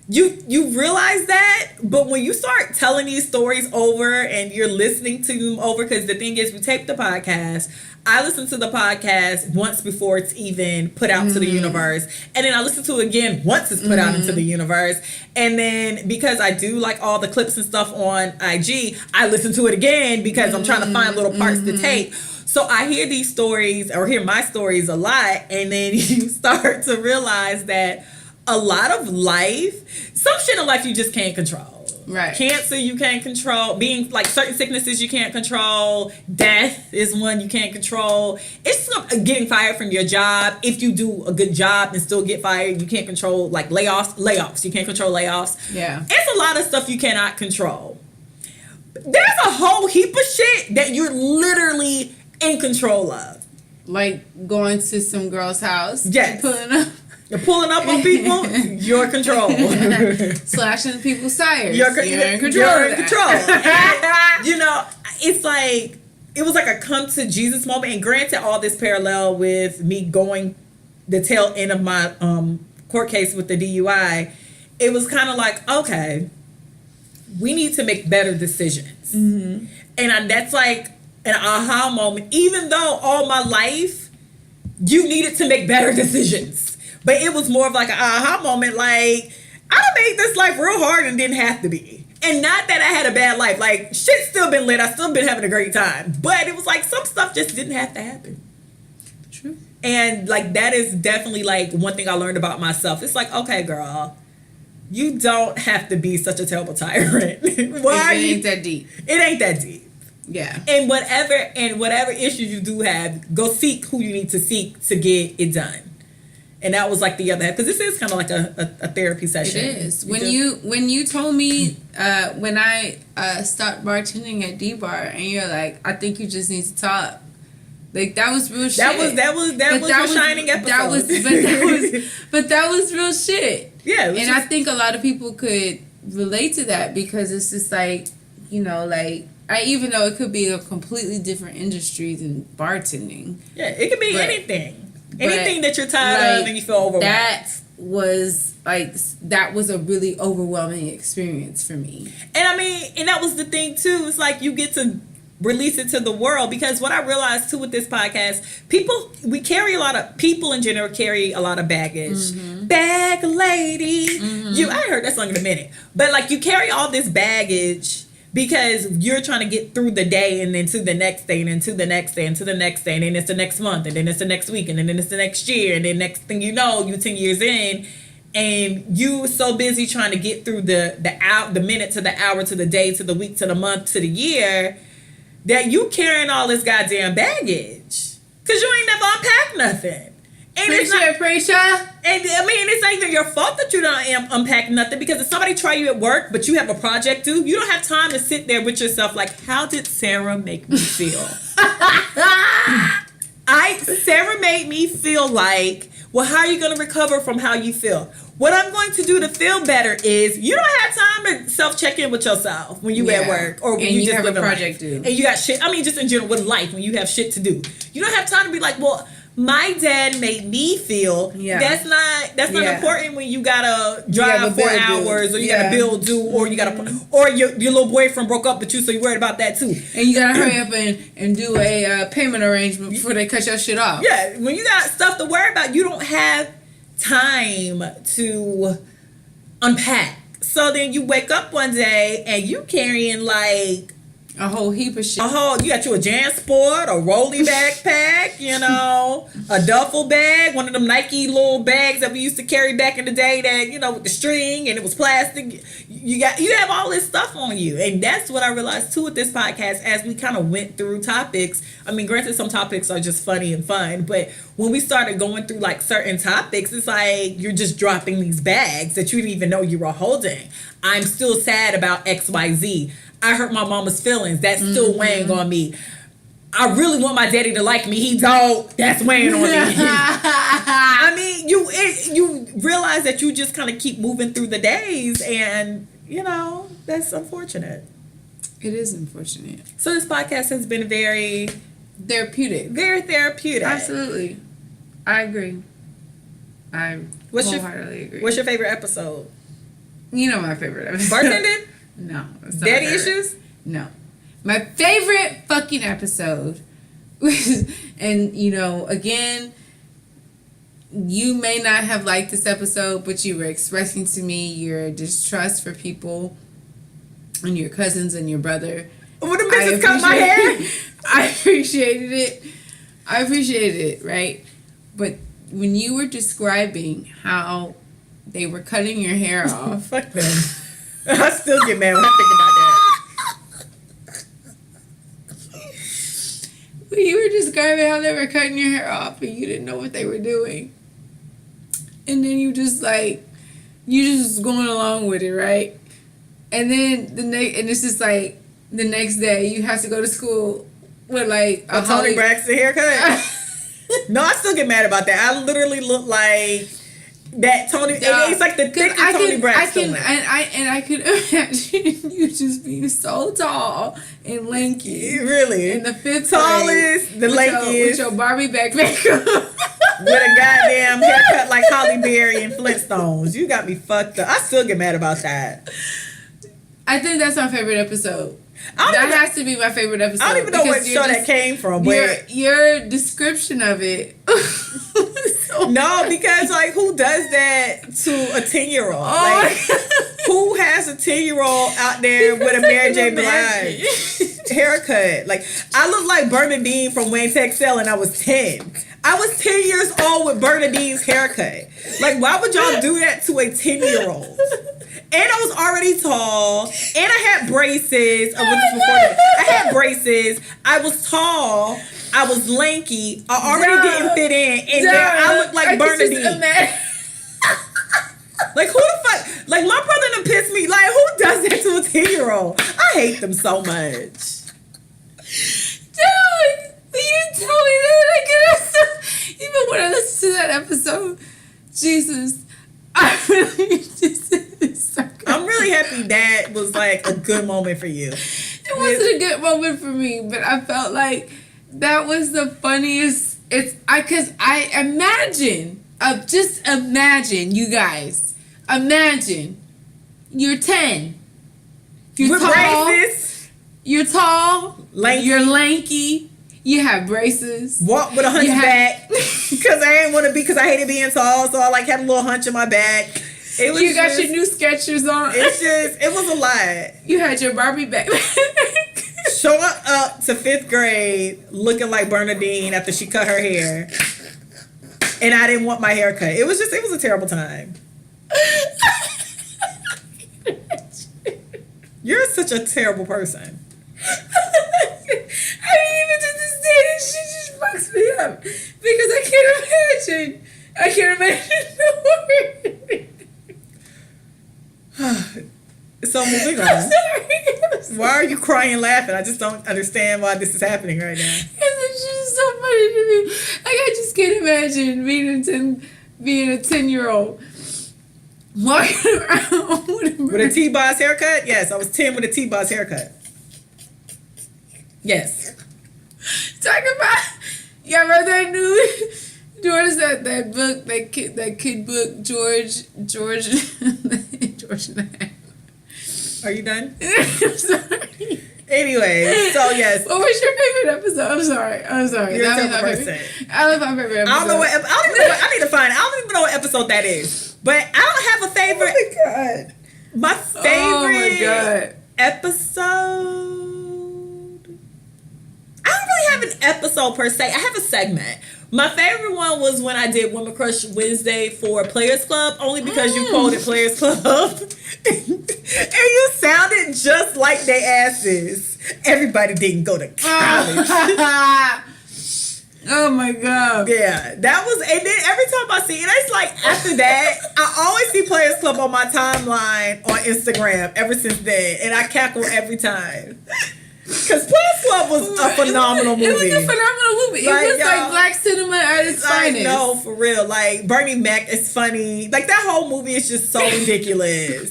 you realize that, but when you start telling these stories over and you're listening to them over, because the thing is, we tape the podcast. I listen to the podcast once before it's even put out to the universe. And then I listen to it again once it's put out into the universe. And then because I do like all the clips and stuff on IG, I listen to it again because I'm trying to find little parts to take. So I hear these stories, or hear my stories a lot. And then you start to realize that a lot of life, some shit in life you just can't control. Right. Cancer you can't control. Being like certain sicknesses you can't control. Death is one you can't control. It's getting fired from your job. If you do a good job and still get fired, you can't control like layoffs. You can't control layoffs. Yeah. It's a lot of stuff you cannot control. There's a whole heap of shit that you're literally in control of. Like going to some girl's house. Yes. You're pulling up on people, your control. Slashing people's tires. You're in control. You're in control. It's like, it was like a come to Jesus moment. And granted, all this parallel with me going the tail end of my court case with the DUI, it was kind of like, okay, we need to make better decisions. Mm-hmm. And that's like an aha moment. Even though all my life, you needed to make better decisions. But it was more of like an aha moment, like, I done made this life real hard and didn't have to be. And not that I had a bad life. Like, shit's still been lit. I still been having a great time. But it was like some stuff just didn't have to happen. True. And, like, that is definitely, like, one thing I learned about myself. It's like, okay, girl, you don't have to be such a terrible tyrant. Why it ain't that deep. It ain't that deep. Yeah. And whatever issues you do have, go seek who you need to seek to get it done. And that was like the other half, because this is kind of like a therapy session. It is. When you told me when I stopped bartending at D-Bar, and you're like, I think you just need to talk. Like, that was real shit. That was your shining episode. But that was real shit. Yeah. And I think a lot of people could relate to that, because it's just like, like even though it could be a completely different industry than bartending. Yeah, it could be anything. Anything that you're tired of and you feel overwhelmed. That was a really overwhelming experience for me. And I mean, and that was the thing too. It's like you get to release it to the world, because what I realized too with this podcast, people in general carry a lot of baggage. Bag lady. I ain't heard that song in a minute. But like, you carry all this baggage because you're trying to get through the day, and then to the next day, and then to the next day, and to the next day, and then it's the next month, and then it's the next week, and then it's the next year, and then next thing you know, you 10 years in, and you so busy trying to get through the minute to the hour to the day to the week to the month to the year, that you carrying all this goddamn baggage because you ain't never unpacked nothing. And Preacher. And I mean, it's not even your fault that you don't unpack nothing, because if somebody try you at work, but you have a project due, you don't have time to sit there with yourself like, how did Sarah make me feel? Sarah made me feel like, well, how are you going to recover from how you feel? What I'm going to do to feel better is, you don't have time to self-check in with yourself when you at work, or when you just have live a project due. due. And you got shit. I mean, just in general with life, when you have shit to do, you don't have time to be like, well, my dad made me feel. Yeah. That's not important when you gotta drive 4 hours, or you got a bill due, or you gotta, or your little boyfriend broke up with you, so you're worried about that too. And you gotta hurry up and do a payment arrangement before they cut your shit off. Yeah, when you got stuff to worry about, you don't have time to unpack. So then you wake up one day and you carrying like a whole heap of shit. You got you a JanSport, a rolly backpack, a duffel bag, one of them Nike little bags that we used to carry back in the day that, with the string and it was plastic. You have all this stuff on you. And that's what I realized too with this podcast as we kind of went through topics. I mean, granted, some topics are just funny and fun, but when we started going through like certain topics, it's like you're just dropping these bags that you didn't even know you were holding. I'm still sad about XYZ. I hurt my mama's feelings. That's still weighing on me. I really want my daddy to like me. He don't. That's weighing on me. I mean, you realize that you just kind of keep moving through the days, and that's unfortunate. It is unfortunate. So this podcast has been very therapeutic. Very therapeutic. Absolutely, I agree. I wholeheartedly agree. What's your favorite episode? You know my favorite episode. Bartending? No. Daddy issues? No. My favorite fucking episode was, and again, you may not have liked this episode, but you were expressing to me your distrust for people and your cousins and your brother. When the bitches cut my hair? I appreciated it, right? But when you were describing how they were cutting your hair off. Fuck them. I still get mad when I think about that. When you were describing how they were cutting your hair off and you didn't know what they were doing. And then you just going along with it, right? And then it's just like the next day you have to go to school with like a Tony Braxton haircut. No, I still get mad about that. I literally look like that Tony. It's like the thick Tony Braxton. I could imagine you just being so tall and lanky. Really, in the fifth tallest, grade, the lankiest, with your Barbie backpack, with a goddamn haircut like Holly Berry and Flintstones. You got me fucked up. I still get mad about that. I think that's my favorite episode. That has to be my favorite episode. I don't even know what show that came from. But your description of it. No, because like, who does that to a 10-year-old? Like, who has a 10-year-old out there with a Mary J. Blige haircut? Like, I look like Bernadine from Wayne Texel, and I was 10. I was 10 years old with Bernadine's haircut. Like, why would y'all do that to a 10-year-old? And I was already tall, and I had braces. I had braces. I was tall. I was lanky. I already didn't fit in, and then I looked like Bernadine. Like, who the fuck? Like, my brother done pissed me. Like, who does that to a 10-year-old? I hate them so much. Dude, you told me that. Even when I listen to that episode, Jesus, I really just. I'm really happy that was like a good moment for you. It It wasn't a good moment for me, but I felt like that was the funniest. Because I imagine, just imagine, you guys, imagine you're 10. You're With tall. braces. You're tall. Lanky. You're lanky. You have braces. Walk with a hunchback. Because I ain't want to be, because I hated being tall. So I like had a little hunch in my back. It was You got your new Skechers on. it was a lot. You had your Barbie backpack. Showing up to 5th grade looking like Bernadine after she cut her hair. And I didn't want my hair cut. It was a terrible time. You're such a terrible person. I didn't even understand it. She just fucks me up. Because I can't imagine the word. So moving on. I'm sorry. Why are you crying and laughing? I just don't understand why this is happening right now. It's just so funny to me. Like, I just can't imagine being a 10-year-old walking around With a T-Boss haircut? Yes, I was 10 with a T-Boss haircut. Yes. Talk about, y'all read that new George, that book, that kid book, George and the Are you done? I'm sorry. Anyway, so yes. What was your favorite episode? I'm sorry. You're That a was my terrible favorite. person. I love my favorite episode. I don't know what, I need to find it. I don't even know what episode that is. But I don't have a favorite. Oh my God. My favorite Oh my God. episode. I don't really have an episode per se. I have a segment. My favorite one was when I did Women Crush Wednesday for Players Club, only because you quoted Players Club. And you sounded just like they asses. Everybody didn't go to college. Oh my God. Yeah, that was, and then every time I see it, it's like after that, I always see Players Club on my timeline on Instagram ever since then, and I cackle every time. Because Players Club was a phenomenal movie. It was a phenomenal movie. It was like black cinema at its finest. I know, for real. Like, Bernie Mac is funny. Like, that whole movie is just so ridiculous.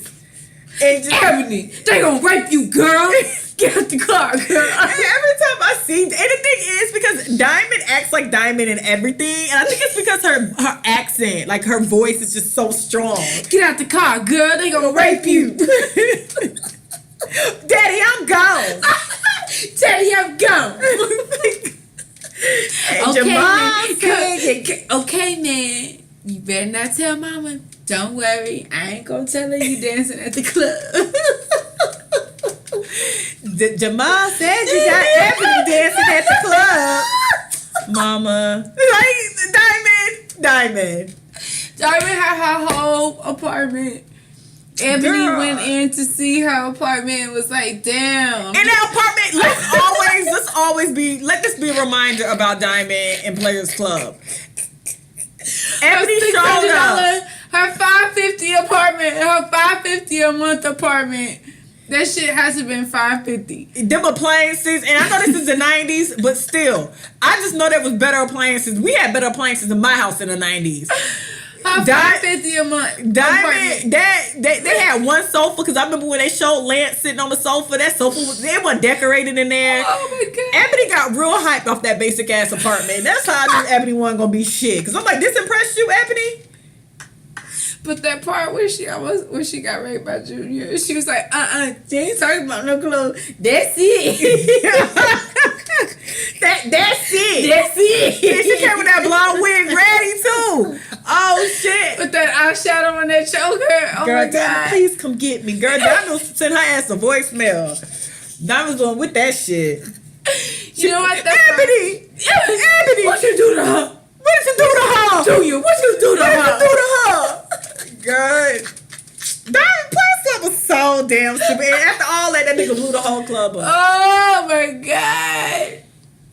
And just, Ebony, they gonna rape you, girl. Get out the car, girl. and every time I see, and the thing is, because Diamond acts like Diamond in everything, and I think it's because her accent, like her voice is just so strong. Get out the car, girl. They gonna rape you. Daddy, I'm gone. Daddy, I'm gone. Okay, man. You better not tell mama. Don't worry. I ain't gonna tell her you dancing at the club. Jamal said you got Ebony dancing at the club. Mama. Like, Diamond. Diamond had her whole apartment. Ebony Girl. went in to see her apartment and was like, damn. In that apartment, let this be a reminder about Diamond and Players Club. Ebony showed up. Her $550 apartment, her $550 a month apartment. That shit has to have been $550. Them appliances, and I know this is the 90s, but still, I just know there was better appliances. We had better appliances in my house in the 90s. Her $550 a month. Diamond, they had one sofa, because I remember when they showed Lance sitting on the sofa. That sofa they were decorated in there. Oh my God. Ebony got real hyped off that basic ass apartment. That's how I knew Ebony wasn't gonna be shit. Because I'm like, this impressed you, Ebony? But that part where she got raped by Junior, she was like, she ain't talking about no clothes. That's it. That's it. That's it. And she came with that blonde wig ready too. Oh shit. With that eyeshadow on that choker. Oh Girl, my God. please come get me. Girl, Diamond sent her ass a voicemail. Diamond's going with that shit. You know what? Ebony! Ebony! What you do to her? What did you do to her? Junior, what you do to What did her? you do to her? Good. Diamond Players Club was so damn stupid. And after all that nigga blew the whole club up. Oh my God.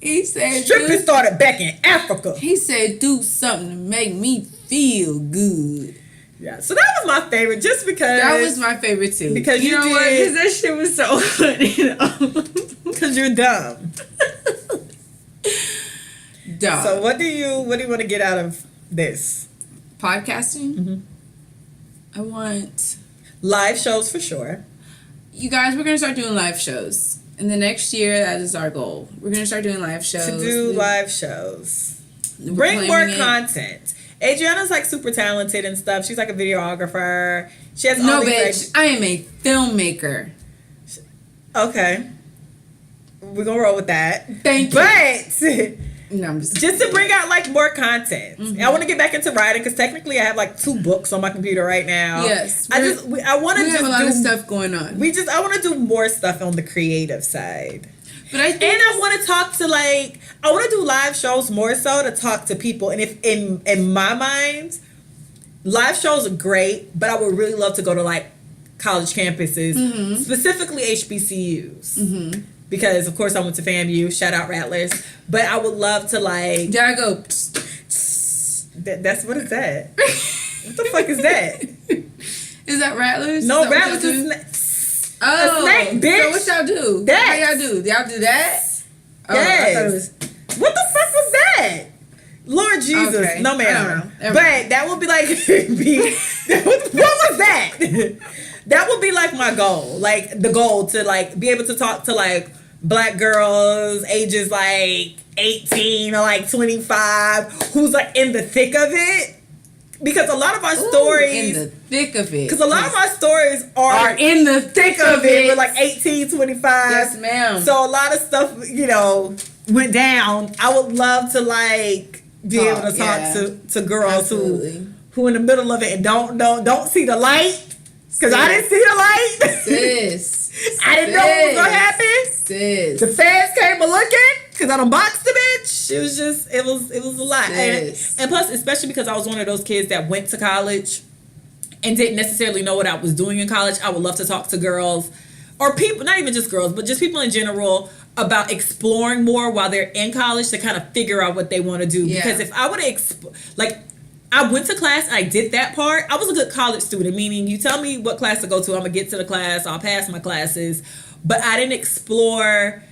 He said, Stripping started back in Africa. he said, do something to make me feel good. Yeah, so that was my favorite, just because. That was my favorite too. Because you know what? did- Because that shit was so funny. Because you're dumb. Dog. So what do you want to get out of this? Podcasting? Mm-hmm. I want... Live shows for sure. You guys, we're going to start doing live shows. In the next year, that is our goal. We're going to start doing live shows. To do live shows. We're Bring more claiming it. content. Adriana's like super talented and stuff. She's like a videographer. She has No, all these, bitch. I am a filmmaker. Okay. We're gonna roll with that. Thank you. But No, I'm just to bring out like more content. I want to get back into writing because technically I have like 2 books on my computer right now. Yes. I want to We just have a lot do of stuff going on. I want to do more stuff on the creative side. But I think And I want to talk to I want to do live shows more so to talk to people. And if in my mind, live shows are great, but I would really love to go to like college campuses, specifically HBCUs. Because of course I went to FAMU, shout out Rattlers. But I would love to like. there I go. That's what is that? What the fuck is that? Is that Rattlers? No, Is that what Rattlers y'all do? is Oh, a snake, bitch. So what y'all do? That. How y'all do? Y'all do that? Oh, Yes. I thought it was. What the fuck was that? Lord Jesus. Okay. No, I ma'am. don't know. But that would be like, what was that? That would be like my goal. Like the goal to like be able to talk to like Black girls ages like 18 or like 25 who's like in the thick of it. Because a lot of our stories. In the thick of it. Because a lot of our stories are in the thick of it. it. We're like 18, 25. Yes, ma'am. So a lot of stuff, went down. I would love to like be able to talk to girls who in the middle of it and don't see the light. Because I didn't see the light. Sis. I didn't know what was gonna happen. Sis. The fans came a looking because I done boxed the bitch. It was just it was a lot. And plus, especially because I was one of those kids that went to college and didn't necessarily know what I was doing in college. I would love to talk to girls or people, not even just girls, but just people in general about exploring more while they're in college to kind of figure out what they want to do. Yeah. Because if I would have I went to class, I did that part. I was a good college student, meaning you tell me what class to go to, I'm going to get to the class, I'll pass my classes. But I didn't explore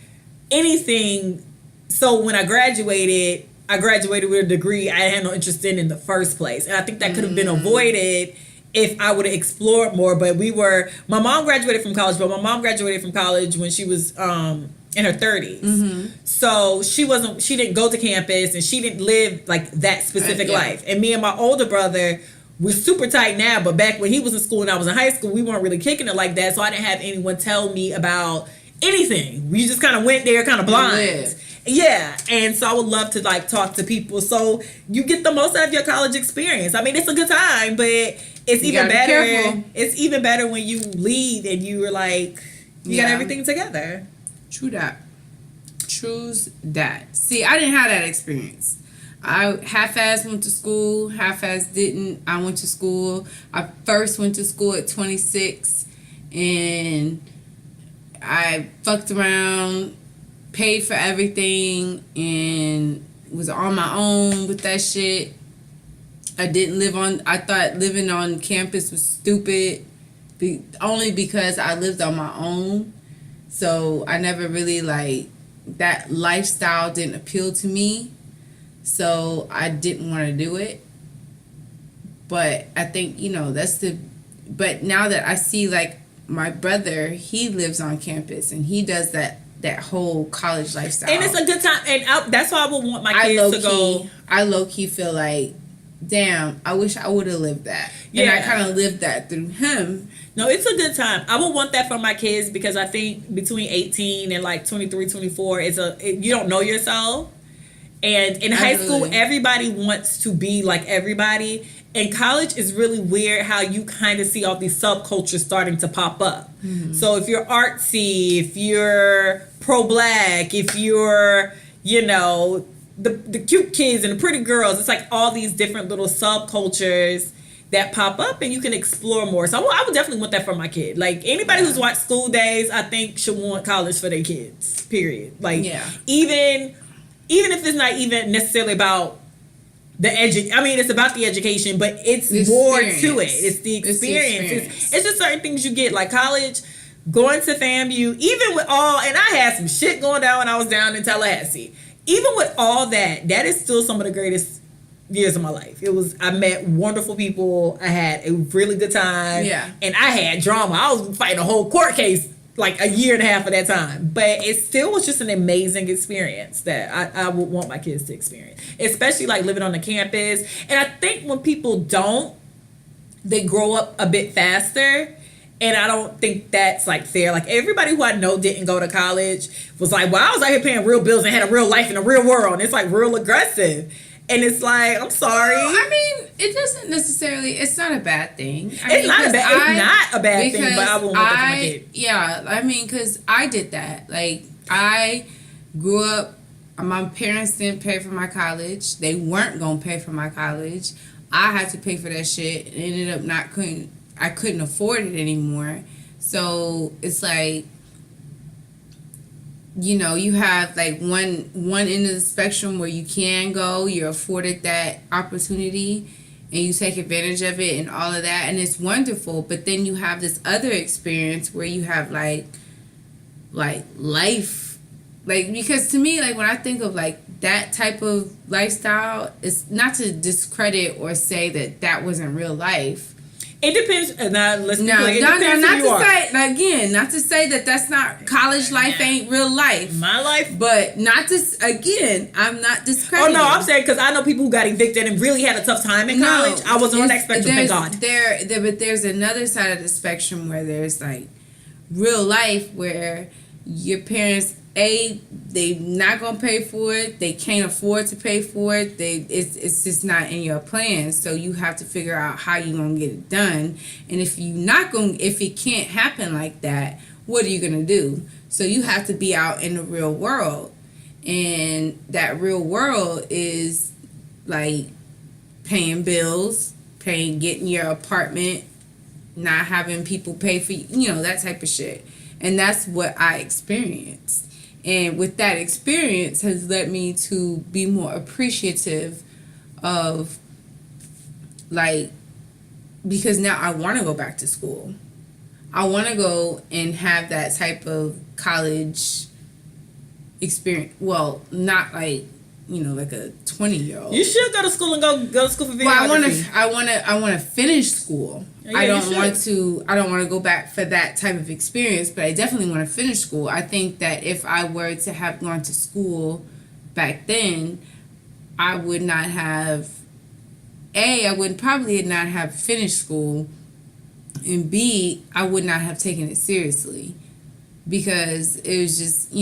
anything. So when I graduated with a degree I had no interest in the first place. And I think that could have been avoided if I would have explored more. But my mom graduated from college, when she was in her 30s. So she didn't go to campus and she didn't live like that specific life. And me and my older brother, we're super tight now, but back when he was in school and I was in high school, we weren't really kicking it like that. So I didn't have anyone tell me about anything. We just kind of went there kind of blind. Yeah. And so I would love to like talk to people so you get the most out of your college experience. I mean, it's a good time, but it's even better. It's even better when you leave and you were like, you got everything together. True that. True's that. See, I didn't have that experience. I half-assed went to school, half-assed didn't. I went to school. I first went to school at 26, and I fucked around, paid for everything, and was on my own with that shit. I thought living on campus was stupid, only because I lived on my own. So I never really that lifestyle didn't appeal to me. So I didn't want to do it. But I think, but now that I see my brother, he lives on campus and he does that whole college lifestyle. And it's a good time. And that's why I would want my kids to go. I low-key feel like, damn, I wish I would have lived that. Yeah. And I kind of lived that through him. No, it's a good time. I would want that for my kids because I think between 18 and 23, 24, you don't know yourself. And in high school, everybody wants to be like everybody. In college, it's really weird how you kind of see all these subcultures starting to pop up. Mm-hmm. So if you're artsy, if you're pro-black, if you're, the cute kids and the pretty girls, it's like all these different little subcultures that pop up and you can explore more. So I would definitely want that for my kid. Like anybody who's watched School Days, I think should want college for their kids, period. Even if it's not even necessarily about it's about the education, but it's more to it. It's the experience. It's just certain things you get, like college, going to FAMU, even with all, and I had some shit going down when I was down in Tallahassee. Even with all that is still some of the greatest years of my life. I met wonderful people. I had a really good time. Yeah. And I had drama. I was fighting a whole court case like a year and a half of that time. But it still was just an amazing experience that I would want my kids to experience, especially like living on the campus. And I think when people don't, they grow up a bit faster. And I don't think that's like fair. Like everybody who I know didn't go to college was like, well, I was out here paying real bills and had a real life in the real world. And it's like real aggressive. And it's like, I'm sorry. No, I mean, it doesn't necessarily, it's not a bad thing. It's not a bad thing, but I won't want that for my kid. Yeah, I mean, because I did that. Like, I grew up, my parents didn't pay for my college. They weren't going to pay for my college. I had to pay for that shit and ended up I couldn't afford it anymore. So it's like, you know, you have like one end of the spectrum where you can go, you're afforded that opportunity and you take advantage of it and all of that, and it's wonderful. But then you have this other experience where you have like life, like, because to me, like when I think of like that type of lifestyle, it's not to discredit or say that wasn't real life. It depends. Not to say that that's not college life ain't real life. My life, but not to again. I'm not discrediting. Oh no, I'm saying because I know people who got evicted and really had a tough time in college. I wasn't on that spectrum. Thank God. But there's another side of the spectrum where there's like real life where your parents, they not gonna pay for it. They can't afford to pay for it. It's just not in your plans. So you have to figure out how you gonna get it done. And if it can't happen like that, what are you gonna do? So you have to be out in the real world, and that real world is like paying bills, getting your apartment, not having people pay for you, that type of shit. And that's what I experienced. And with that experience has led me to be more appreciative of, like, because now I want to go back to school. I want to go and have that type of college experience. Well, not like, like a 20-year-old. You should go to school and go to school for videography. Well, I want to finish school. Yeah, I don't want to go back for that type of experience, but I definitely want to finish school. I think that if I were to have gone to school back then, I would not have I would probably not have finished school, and B, I would not have taken it seriously, because it was just,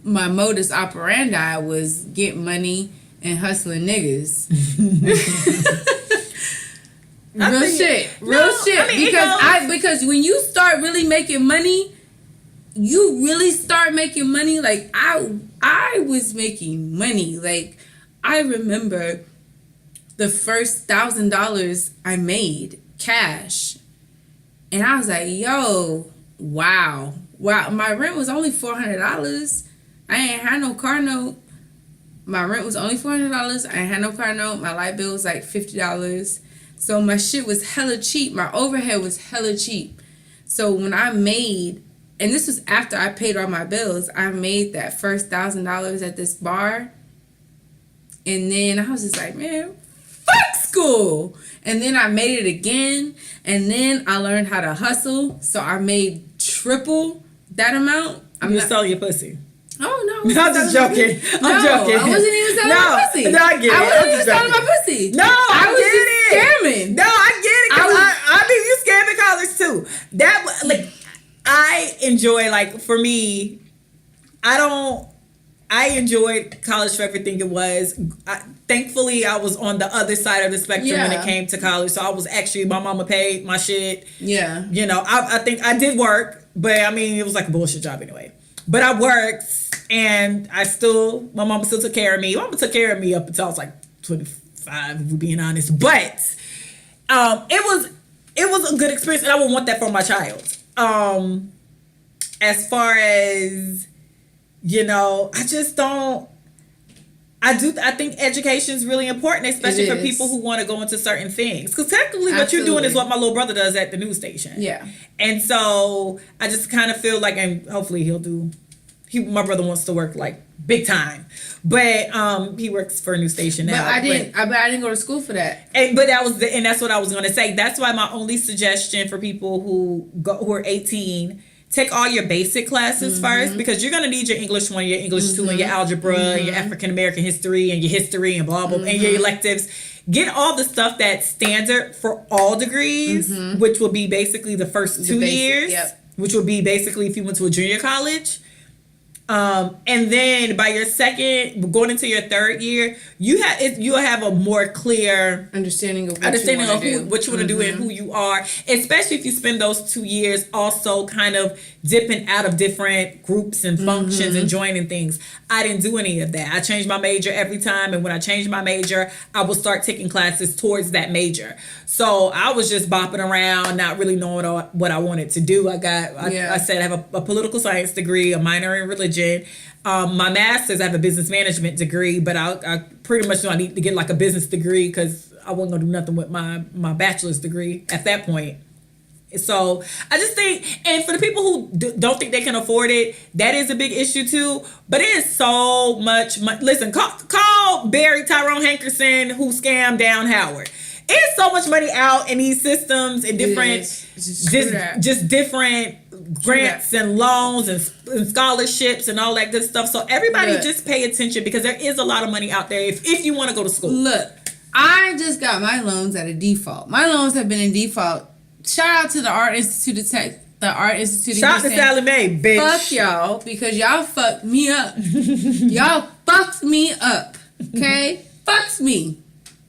my modus operandi was get money and hustling niggas. Real shit. I mean, because when you start really making money, you really start making money. Like I was making money. Like I remember the first $1,000 I made cash, and I was like, yo, wow. My rent was only $400. I ain't had no car note. My rent was only $400. I ain't had no car note. My light bill was like $50. So my shit was hella cheap. My overhead was hella cheap. So when I made, and this was after I paid all my bills, I made that first $1,000 at this bar. And then I was just like, man, fuck school. And then I made it again. And then I learned how to hustle. So I made triple that amount. You selling your pussy. Oh, no. I'm just joking. I'm joking. I wasn't even selling my pussy. No, I get it. I wasn't even selling my pussy. No, I was just scamming. No, I get it. I mean, you scam in college too. That, like, I enjoy, like, for me, I enjoyed college for everything it was. Thankfully, I was on the other side of the spectrum when it came to college. So I was actually, my mama paid my shit. Yeah. I think I did work, but I mean, it was like a bullshit job anyway. But I worked, and my mama still took care of me. My mama took care of me up until I was like 25, if we're being honest. But it was a good experience, and I would want that for my child. As far as, I just don't. I think education is really important, especially for people who want to go into certain things. Because technically what you're doing is what my little brother does at the news station. Yeah. And so I just kind of feel like, and hopefully my brother wants to work like big time. But he works for a news station now. But I didn't go to school for that. And that's what I was going to say. That's why my only suggestion for people who are 18 take all your basic classes first, because you're going to need your English 1, your English 2, and your algebra, and your African American history, and your history, and blah, blah, and your electives. Get all the stuff that's standard for all degrees, which will be basically the first 2 years, which will be basically if you went to a junior college. And then by your second, going into your third year, you'll have a more clear understanding of what you want to do and who you are, especially if you spend those 2 years also kind of dipping out of different groups and functions and joining things. I didn't do any of that. I changed my major every time, and when I changed my major, I would start taking classes towards that major. So I was just bopping around, not really knowing what I wanted to do. I said I have a political science degree, a minor in religion. My master's, I have a business management degree, but I pretty much know I need to get like a business degree because I wasn't going to do nothing with my bachelor's degree at that point. So I just think, and for the people who don't think they can afford it, that is a big issue too. But it is so much money. Listen, call Barry Tyrone Hankerson who scammed down Howard. It's so much money out in these systems and different, just different grants and loans and scholarships and all that good stuff. So everybody just pay attention, because there is a lot of money out there if you want to go to school. Look, I just got my loans at a default. My loans have been in default. Shout out to the Art Institute of Tech. The Art Institute. Shout out to Sally Mae, bitch. Fuck y'all, because y'all fucked me up. Y'all fucked me up. Okay? Fucked me.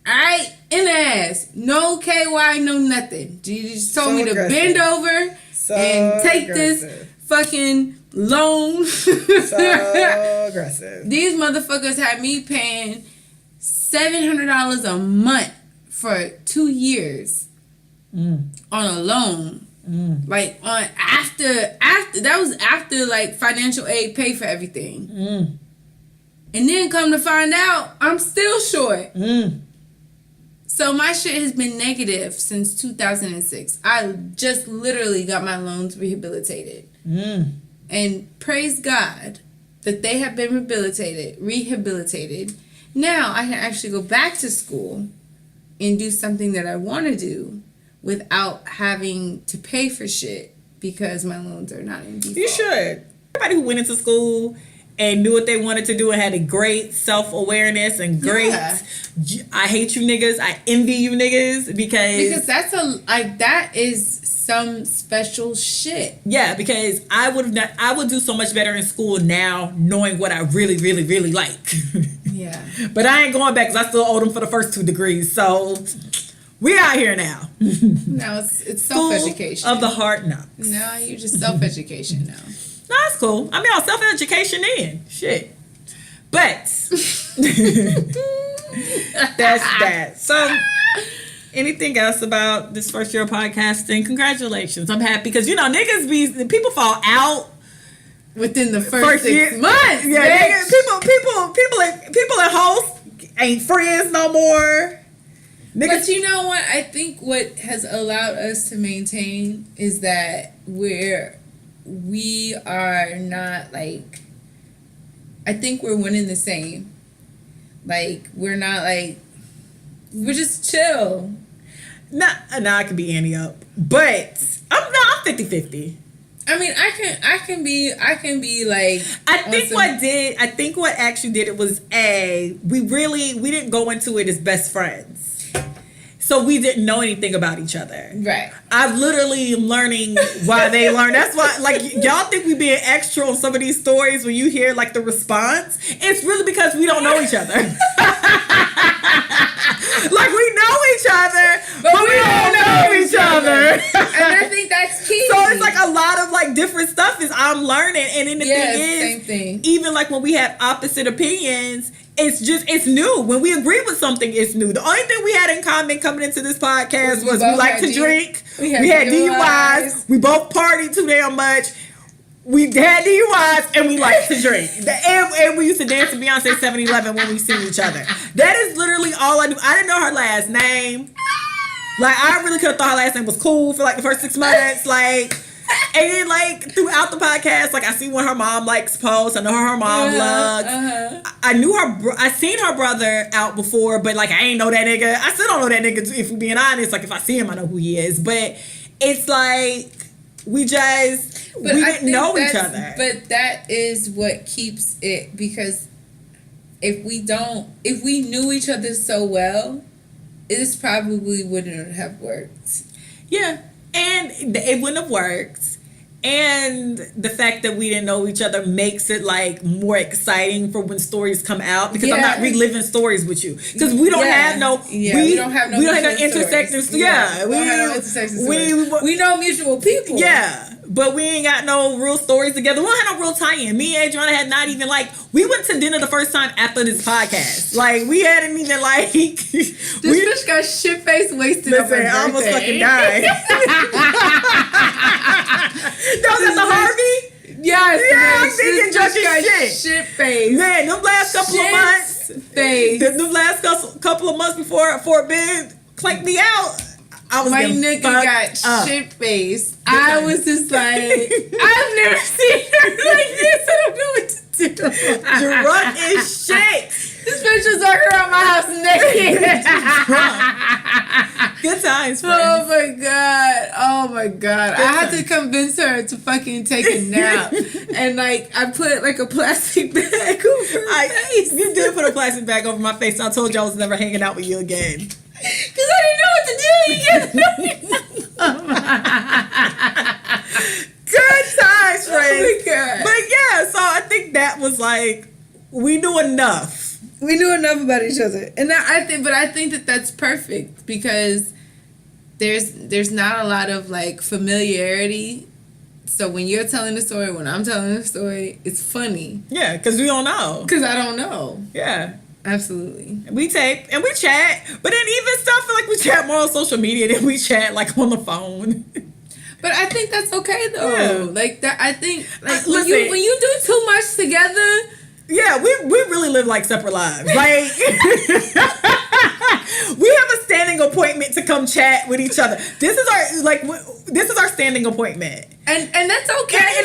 Alright? In the ass. No KY, no nothing. You just told me to bend over and take this fucking loan. So aggressive. These motherfuckers had me paying $700 a month for 2 years. On a loan, like on after that was after like financial aid paid for everything, and then come to find out I'm still short. So my shit has been negative since 2006. I just literally got my loans rehabilitated, and praise God that they have been rehabilitated. Now I can actually go back to school and do something that I want to do, without having to pay for shit because my loans are not in default. You should. Everybody who went into school and knew what they wanted to do and had a great self-awareness and great, I hate you niggas, I envy you niggas, because that is some special shit. Yeah, because I would do so much better in school now knowing what I really, really, really like. Yeah. But I ain't going back because I still owe them for the first 2 degrees, so we out here now. No, it's self-education. Of the heart, no. No, you're just self-education now. No, that's cool. I mean, I'll self-education in. Shit. But that's that. So anything else about this first year of podcasting? Congratulations. I'm happy because, people fall out within the first 6 months. Yeah, people at host ain't friends no more. But you know what? I think what has allowed us to maintain is that we are not like, I think we're one and the same. Like, we're not like, we're just chill. Nah, I could be Annie up. But I'm 50-50. I mean, I can be like. I think what actually did it was we didn't go into it as best friends. So we didn't know anything about each other. Right. I literally am learning why they learn. That's why, like, y'all think we being extra on some of these stories when you hear, like, the response. It's really because we don't know each other. Like, we know each other, but we don't know each other. And I think that's key. So it's like a lot of, like, different stuff is I'm learning. And then the thing is, same thing. Even, like, when we have opposite opinions, it's new. When we agree with something, it's new. The only thing we had in common coming into this podcast was we like to drink. We had DUIs. We both partied too damn much. We had DUIs and we like to drink. And we used to dance to Beyonce 7-Eleven when we see each other. That is literally all I knew. I didn't know her last name. Like, I really could have thought her last name was Cool for like the first 6 months. Like, and then like throughout the podcast, like I see when her mom likes posts. I know her mom vlogs. I knew her. I seen her brother out before, but like I ain't know that nigga. I still don't know that nigga. If we're being honest, like if I see him, I know who he is. But it's like we didn't know each other. But that is what keeps it, because if we knew each other so well, this probably wouldn't have worked. Yeah, and it wouldn't have worked. And the fact that we didn't know each other makes it like more exciting for when stories come out, because I'm not reliving stories with you, because we don't have no we don't have no intersecting stories. We know mutual people. Yeah. But we ain't got no real stories together. We don't have no real tie-in. Me and Adrianna had not even we went to dinner the first time after this podcast. Like, we hadn't even this bitch got shit-faced wasted on her birthday. I almost fucking died. That was at the Harvey? Yes. Yeah, I'm thinking just shit-faced. Man, them last couple of months. Them last couple of months before Ben clanked me out, my nigga got shit faced. I was just like, I've never seen her like this. I don't know what to do. Drunk as shit. This bitch was walking around my house naked. Good times, friends. Oh my god. I had to convince her to fucking take a nap. And I put a plastic bag over her face. You did put a plastic bag over my face. I told you I was never hanging out with you again. Because I didn't know what to do. Good times, friends. Oh my god. But yeah, so I think that was we knew enough. We knew enough about each other, and I think that that's perfect, because there's not a lot of familiarity. So when you're telling the story, when I'm telling the story, it's funny. Yeah, because we don't know. Because I don't know. Yeah. Absolutely. We tape and we chat, but then even stuff we chat more on social media than we chat on the phone. But I think that's okay though. Yeah. I think when you do too much together. Yeah, we really live separate lives. We have a standing appointment to come chat with each other. This is our standing appointment. And that's okay.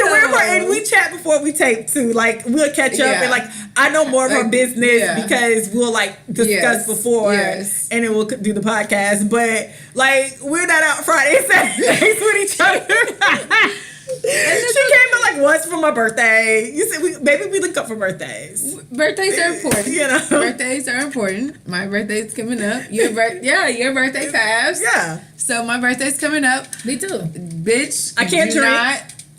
And we chat before we tape too. We'll catch up and I know more of her business because we'll discuss before and then we'll do the podcast. But we're not out Friday, Saturdays with each other. She came in once for my birthday. You said we link up for birthdays. Birthdays are important. Birthdays are important. My birthday's coming up. Your birthday passed. Yeah. So my birthday's coming up. Me too. Bitch, I can't drink.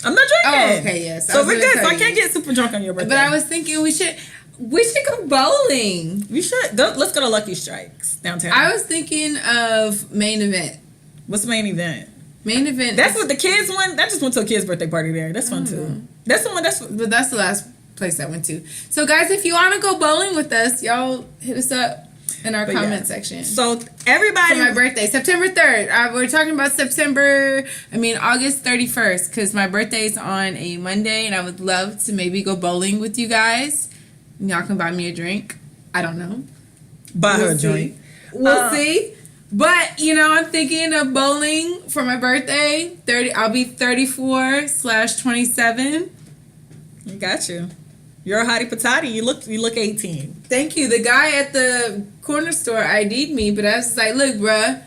I'm not drinking. Oh, okay, yes. So we're good. So I can't get super drunk on your birthday. But I was thinking we should go bowling. We should. Let's go to Lucky Strikes downtown. I was thinking of main event. What's the main event? Main event. That's what the kids went. I just went to a kid's birthday party there. That's fun too. That's the one. But that's the last place I went to. So guys, if you want to go bowling with us, y'all hit us up in our comment section. So everybody, for my birthday, September 3rd. We're talking about August 31st, because my birthday is on a Monday, and I would love to maybe go bowling with you guys. Y'all can buy me a drink. I don't know. Buy her a drink. We'll see. But, I'm thinking of bowling for my birthday. I'll be 34/27. Got you. You're a hottie patati. You look 18. Thank you. The guy at the corner store ID'd me, but I was just like, look, bruh,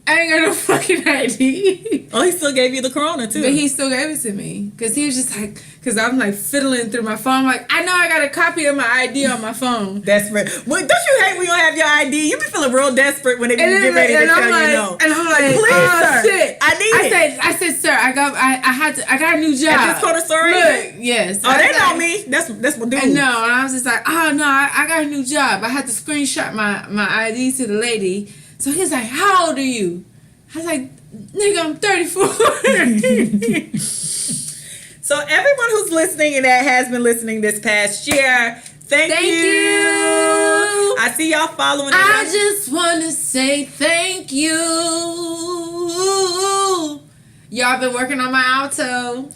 I ain't got no fucking ID. Oh, he still gave you the corona too. But he still gave it to me. Because he was just because I'm fiddling through my phone. I'm I know I got a copy of my ID on my phone. Desperate. Well, don't you hate when you don't have your ID? You be feeling real desperate when they get ready to tell you no. And I'm please, sir, shit. I need it. I said, sir, I got a new job. At this corner store? Look, yes. Oh, they know me. That's what dude. And I was just oh no, I got a new job. I had to screenshot my ID to the lady. So he's like, how old are you? I was like, nigga, I'm 34. So everyone who's listening and that has been listening this past year, thank you. I see y'all following. I just want to say thank you. Y'all been working on my alto.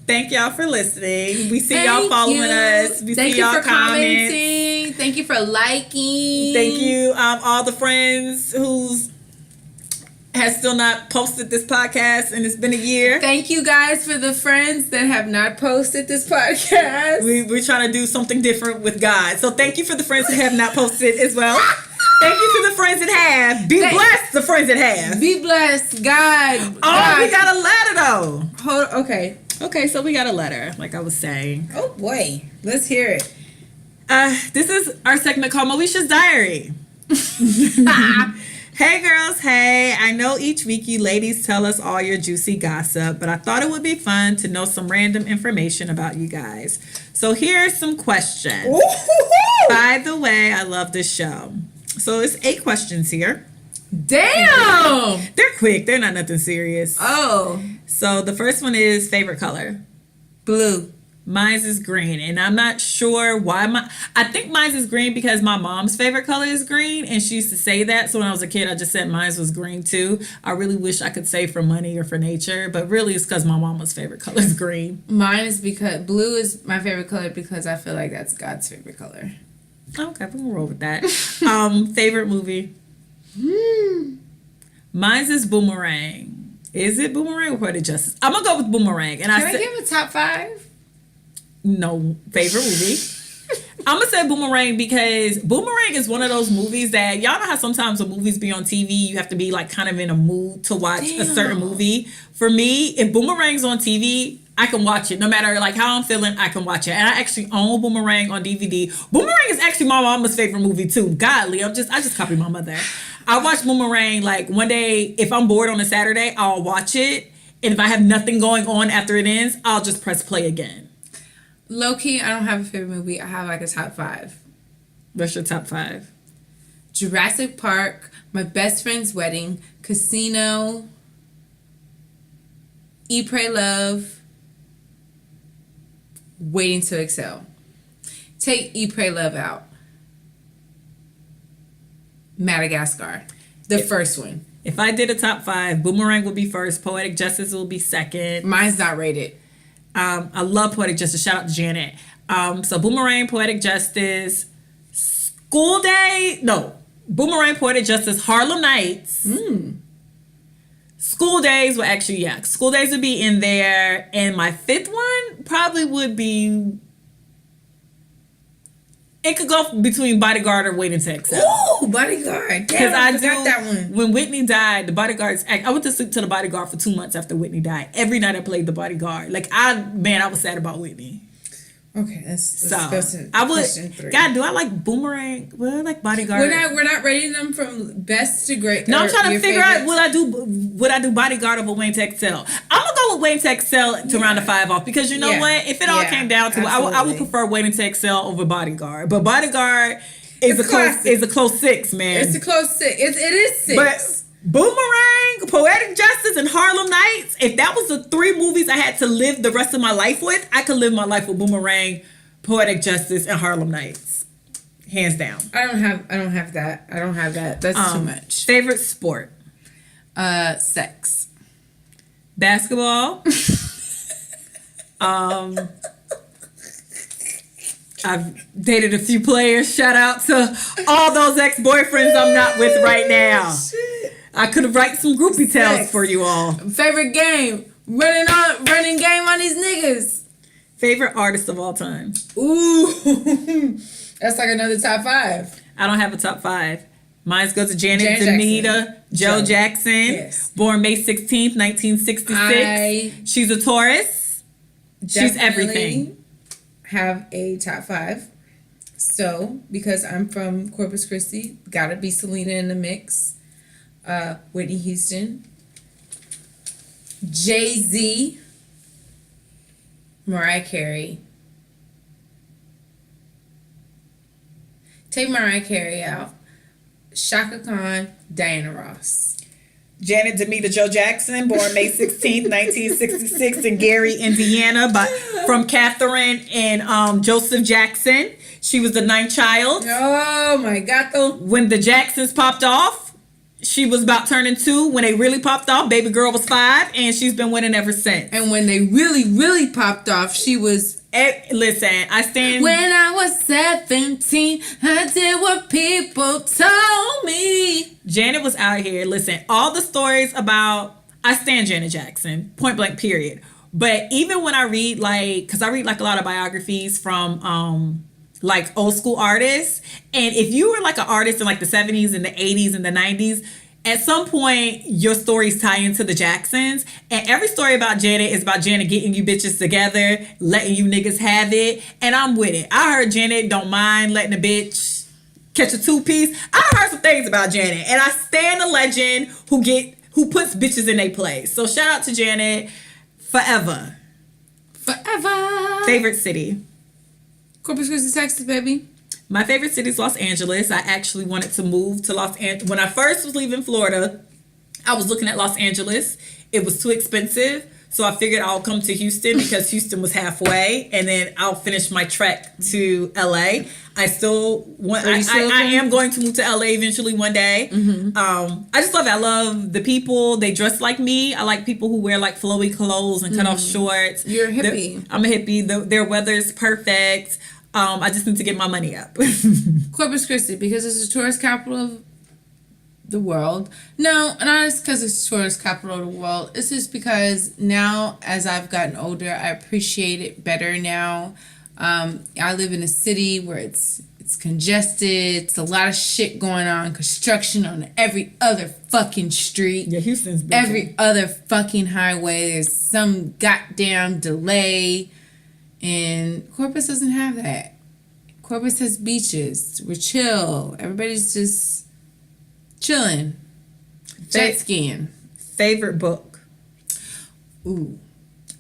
Thank y'all for listening. We see y'all following us. We see y'all commenting. Thank you for liking. Thank you, all the friends who's has still not posted this podcast, and it's been a year. Thank you guys for the friends that have not posted this podcast. We're trying to do something different with God. So thank you for the friends who have not posted as well. Thank you to the friends in half. Be blessed, the friends in half. Be blessed, God. Oh, we got a letter though. Okay. Okay, so we got a letter, like I was saying. Oh boy, let's hear it. This is our segment called Moesha's Diary. Hey girls, hey. I know each week you ladies tell us all your juicy gossip, but I thought it would be fun to know some random information about you guys. So here are some questions. Ooh. By the way, I love this show. So it's 8 questions here. Damn. They're quick. They're not nothing serious. Oh, So the first one is favorite color. blue. Mine's is green, and I'm not sure why I think mine's is green because my mom's favorite color is green, and she used to say that. So when I was a kid, I just said mine's was green too. I really wish I could say for money or for nature, but really it's because my mama's favorite color is green. Mine is because blue is my favorite color because I feel like that's God's favorite color. Okay, we're gonna roll with that. Favorite movie. Mine's is Boomerang. Is it Boomerang or Poetic Justice? I'm gonna go with Boomerang. And Can I give a top 5? No, favorite movie. I'm gonna say Boomerang because Boomerang is one of those movies that y'all know how sometimes when movies be on TV, you have to be like kind of in a mood to watch a certain movie. For me, if Boomerang's on TV, I can watch it no matter like how I'm feeling. I can watch it, and I actually own Boomerang on DVD. Boomerang is actually my mama's favorite movie too. Godly, I just copy my mother. I watch Boomerang like one day if I'm bored on a Saturday, I'll watch it, and if I have nothing going on after it ends, I'll just press play again. Low key, I don't have a favorite movie. I have like a top 5. What's your top 5? Jurassic Park, My Best Friend's Wedding, Casino, Eat, Pray, Love, Waiting to Excel. Take Eat, Pray, Love out. Madagascar, the first one. If I did a top 5, Boomerang would be first, Poetic Justice will be second. Mine's not rated. I love Poetic Justice. Shout out to Janet. So Boomerang, Poetic Justice, Boomerang, Poetic Justice, Harlem Nights. School Days will actually, School Days would be in there. And my 5th one probably would be, it could go between Bodyguard or Waiting to Excel. Ooh, Bodyguard. Damn, I forgot that one. When Whitney died, the Bodyguard's I went to sleep to the Bodyguard for 2 months after Whitney died. Every night I played the Bodyguard. Like I was sad about Whitney. Okay, let's go to I would. question 3. God, do I like Boomerang? Well, I like Bodyguard. We're not rating them from best to great. No, I'm trying to figure out would I do Bodyguard over Wayne to Excel? I'm gonna go with Wayne to Excel to round the 5 off because you know what? If it all came down to it, I would prefer Wayne to Excel over Bodyguard. But Bodyguard is a close 6, man. It's a close 6. It is 6. But Boomerang, Poetic Justice, and Harlem Nights, if that was the 3 movies I had to live the rest of my life with, I could live my life with Boomerang, Poetic Justice, and Harlem Nights. Hands down. I don't have that. That's too much. Favorite sport? Sex. Basketball. I've dated a few players. Shout out to all those ex-boyfriends I'm not with right now. I could have written some groupie tales for you all. Favorite game? Running game on these niggas. Favorite artist of all time? Ooh. That's like another top 5. I don't have a top 5. Mine's goes to Janet Danita, Joe Jackson. Yes. Born May 16th, 1966. She's a Taurus. She's everything. Have a top 5. So, because I'm from Corpus Christi, gotta be Selena in the mix. Whitney Houston. Jay-Z. Mariah Carey. Take Mariah Carey out. Shaka Khan, Diana Ross. Janet Demita Joe Jackson, born May 16th, 1966 in Gary, Indiana, from Catherine and Joseph Jackson. She was the 9th child. Oh my God. When the Jacksons popped off, she was about turning 2. When they really popped off, baby girl was 5, and she's been winning ever since. And when they really, really popped off, she was... Listen, I stand... When I was 17, I did what people told me. Janet was out here. Listen, all the stories about... I stand Janet Jackson, point blank, period. But even when I read, because I read, a lot of biographies from like old school artists. And if you were like an artist in like the 70s and the 80s and the 90s, at some point your stories tie into the Jacksons. And every story about Janet is about Janet getting you bitches together, letting you niggas have it. And I'm with it. I heard Janet don't mind letting a bitch catch a two-piece. I heard some things about Janet. And I stand a legend who puts bitches in their place. So shout out to Janet. Forever. Favorite city? Corpus Christi, Texas, baby. My favorite city is Los Angeles. I actually wanted to move to Los Angeles. When I first was leaving Florida, I was looking at Los Angeles. It was too expensive. So I figured I'll come to Houston because Houston was halfway. And then I'll finish my trek to LA. I still want, I am going to move to LA eventually one day. Mm-hmm. I just love it. I love the people. They dress like me. I like people who wear like flowy clothes and cut off shorts. You're a hippie. I'm a hippie. Their weather's perfect. I just need to get my money up. Corpus Christi, because it's the tourist capital of the world. No, not just because it's the tourist capital of the world. It's just because now, as I've gotten older, I appreciate it better now. I live in a city where it's congested. It's a lot of shit going on. Construction on every other fucking street. Yeah, Houston's big. Every other fucking highway. There's some goddamn delay. And Corpus doesn't have that. Corpus has beaches. We're chill. Everybody's just chilling. Jet skiing. Favorite book? Ooh.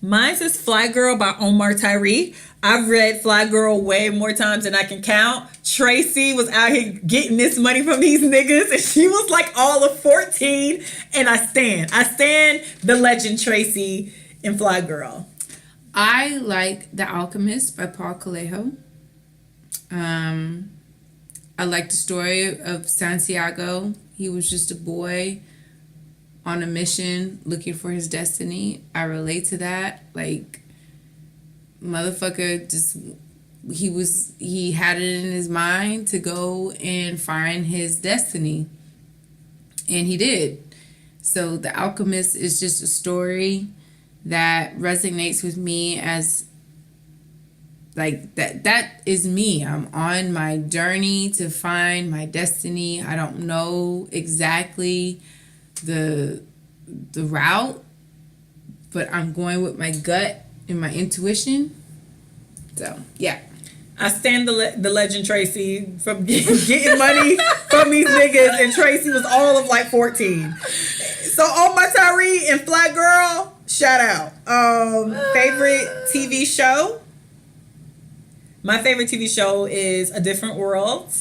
Mine is Fly Girl by Omar Tyree. I've read Fly Girl way more times than I can count. Tracy was out here getting this money from these niggas, and she was like all of 14. And I stand the legend Tracy in Fly Girl. I like The Alchemist by Paul Coelho. I like the story of Santiago. He was just a boy on a mission looking for his destiny. I relate to that. Like, motherfucker just, he had it in his mind to go and find his destiny. And he did. So The Alchemist is just a story that resonates with me as like that is me. I'm on my journey to find my destiny. I don't know exactly the route, but I'm going with my gut and my intuition. So yeah, I stand the legend Tracy from getting money from these niggas, and Tracy was all of like 14. So Omar Tyree and Fly Girl, shout out. Favorite TV show? My favorite TV show is A Different World.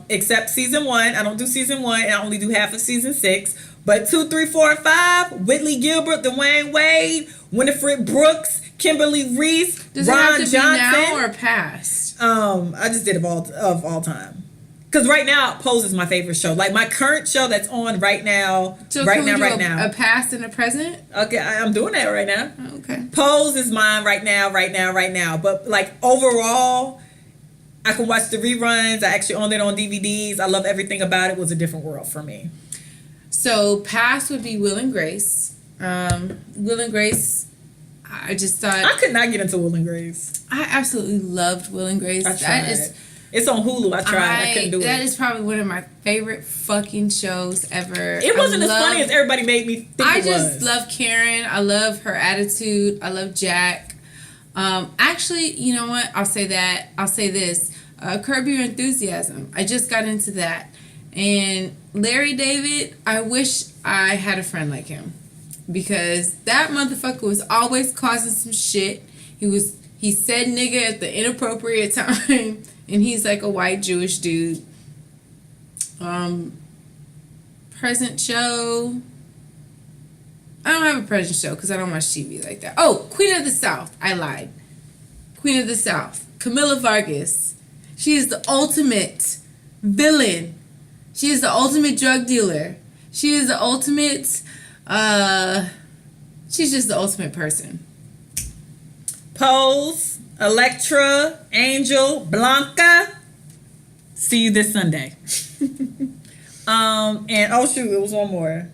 Except season 1. I don't do season 1, and I only do half of season 6. But 2, 3, 4, and 5, Whitley Gilbert, Dwayne Wade, Winifred Brooks, Kimberly Reese, Does Ron it have to Johnson. be now or past? I just did of all time. Because right now, Pose is my favorite show. Like my current show that's on right now. So right can we now, do a past and a present? Okay, I'm doing that right now. Okay. Pose is mine right now. But like overall, I can watch the reruns. I actually own it on DVDs. I love everything about it. It was a different world for me. So past would be Will and Grace. Will and Grace, I just thought I could not get into Will and Grace. I absolutely loved Will and Grace. I tried. It's on Hulu. I tried. I couldn't do it. That is probably one of my favorite fucking shows ever. It wasn't as funny as everybody made me think it was. I just love Karen. I love her attitude. I love Jack. Actually, you know what? I'll say this. Curb Your Enthusiasm. I just got into that. And Larry David, I wish I had a friend like him. Because that motherfucker was always causing some shit. He said nigga at the inappropriate time. And he's like a white Jewish dude. Present show. I don't have a present show because I don't watch TV like that. Oh, Queen of the South. I lied. Queen of the South. Camilla Vargas. She is the ultimate villain. She is the ultimate drug dealer. She is the ultimate, she's just the ultimate person. Pose, Electra, Angel, Blanca. See you this Sunday. And oh shoot, it was one more.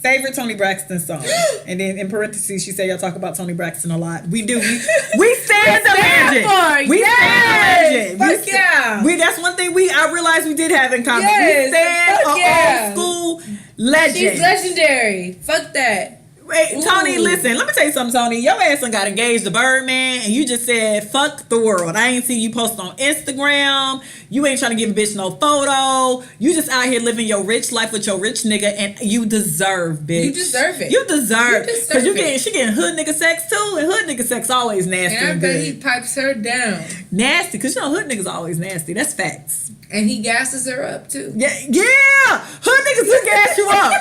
Favorite Toni Braxton song. And then in parentheses, she said y'all talk about Toni Braxton a lot. We do. We stand the legend. We stand the legend. Fuck yeah. That's one thing I realized we did have in common. Yes, We stand fuck an yeah. old school legend. She's legendary. Fuck that. Wait, Tony, Ooh. listen. Let me tell you something, Tony. Your ass done got engaged to Birdman, and you just said, fuck the world. I ain't see you post on Instagram. You ain't trying to give a bitch no photo. You just out here living your rich life with your rich nigga, and you deserve, bitch. You deserve it. You deserve You it. deserve it. She getting hood nigga sex, too, and hood nigga sex always nasty And I and bet good. he pipes her down. Nasty, because you know hood niggas always nasty. That's facts. And he gasses her up, too. Yeah. Hood niggas will gas you up.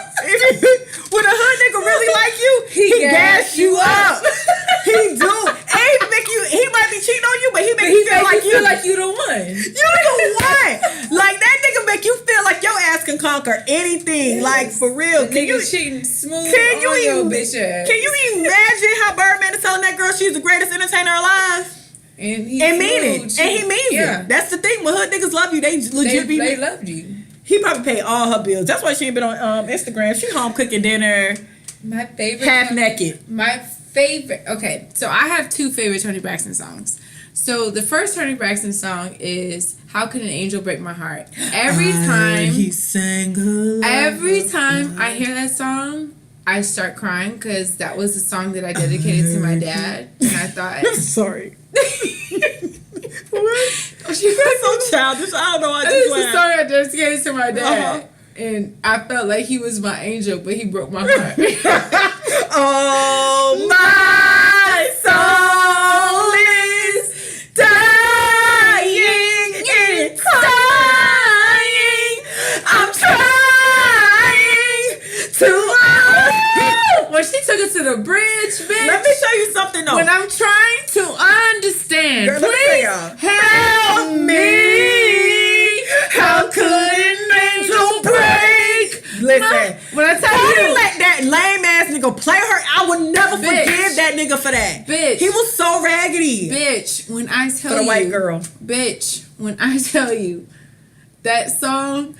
When a hood nigga really like you, he gas you up. He do. And he might be cheating on you, but he make you feel like you the one. You the one. Like that nigga make you feel like your ass can conquer anything. Yes. Like for real. Can you cheating smooth Can you on your even bitch ass? Can you imagine how Birdman is telling that girl she's the greatest entertainer alive? And he And mean it. And he means Yeah. it. That's the thing. When hood niggas love you, they legit be. They loved you. He probably paid all her bills. That's why she ain't been on Instagram. She home cooking dinner, My favorite. half naked. My favorite. Okay, so I have two favorite Toni Braxton songs. So the first Toni Braxton song is "How Could an Angel Break My Heart." Every time I hear that song, I start crying because that was the song that I dedicated to my dad, and I thought, I'm sorry. What? That's so childish. I don't know. I this just is the laughed. song I dedicated to my dad. Uh-huh. And I felt like he was my angel, but he broke my heart. Oh, my soul is dying and crying. I'm trying to. When she took it to the bridge, bitch. Let me show you something though. When I'm trying to understand, Girl, let me please tell y'all. help me. How could an angel break? Listen, When I tell how you you, let that lame ass nigga play her? I would never Bitch. forgive that nigga for that. Bitch. He was so raggedy. bitch, when I tell For the you, white girl. bitch, when I tell you that song,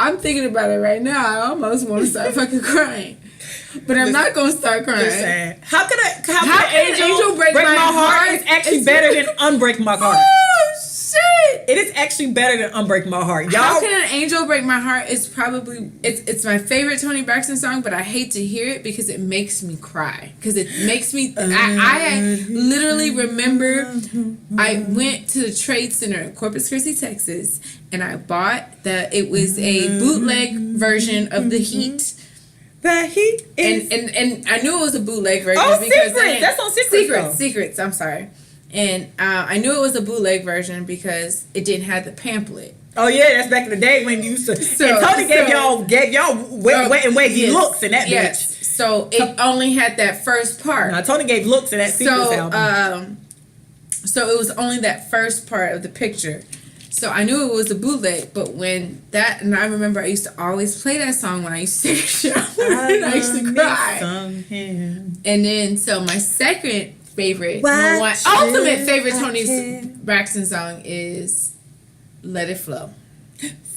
I'm thinking about it right now. I almost want to start fucking crying. But I'm not gonna start crying. Listen, how could How an angel break my heart? Is actually better than unbreak my heart. Oh shit! It is actually better than unbreak my heart. How Y'all, Can an Angel Break My Heart is probably it's my favorite Toni Braxton song, but I hate to hear it because it makes me cry. Because it makes me I literally remember I went to the Trade Center in Corpus Christi, Texas, and I bought it was a bootleg version of The Heat. the heat is. And I knew it was a bootleg version Oh, because Secrets. That's on Secrets, though. Secrets. I'm sorry, and I knew it was a bootleg version because it didn't have the pamphlet. Oh yeah, that's back in the day when you used to. And Tony gave y'all wet and wavy yes, looks in that yes. bitch. So it only had that first part. Now Tony gave looks in that Secrets album. So it was only that first part of the picture. So I knew it was a bootleg, but when that, and I remember I used to always play that song when I used to take a shower, and I used to cry. And then, so my second favorite, my ultimate favorite Toni Braxton song is "Let It Flow."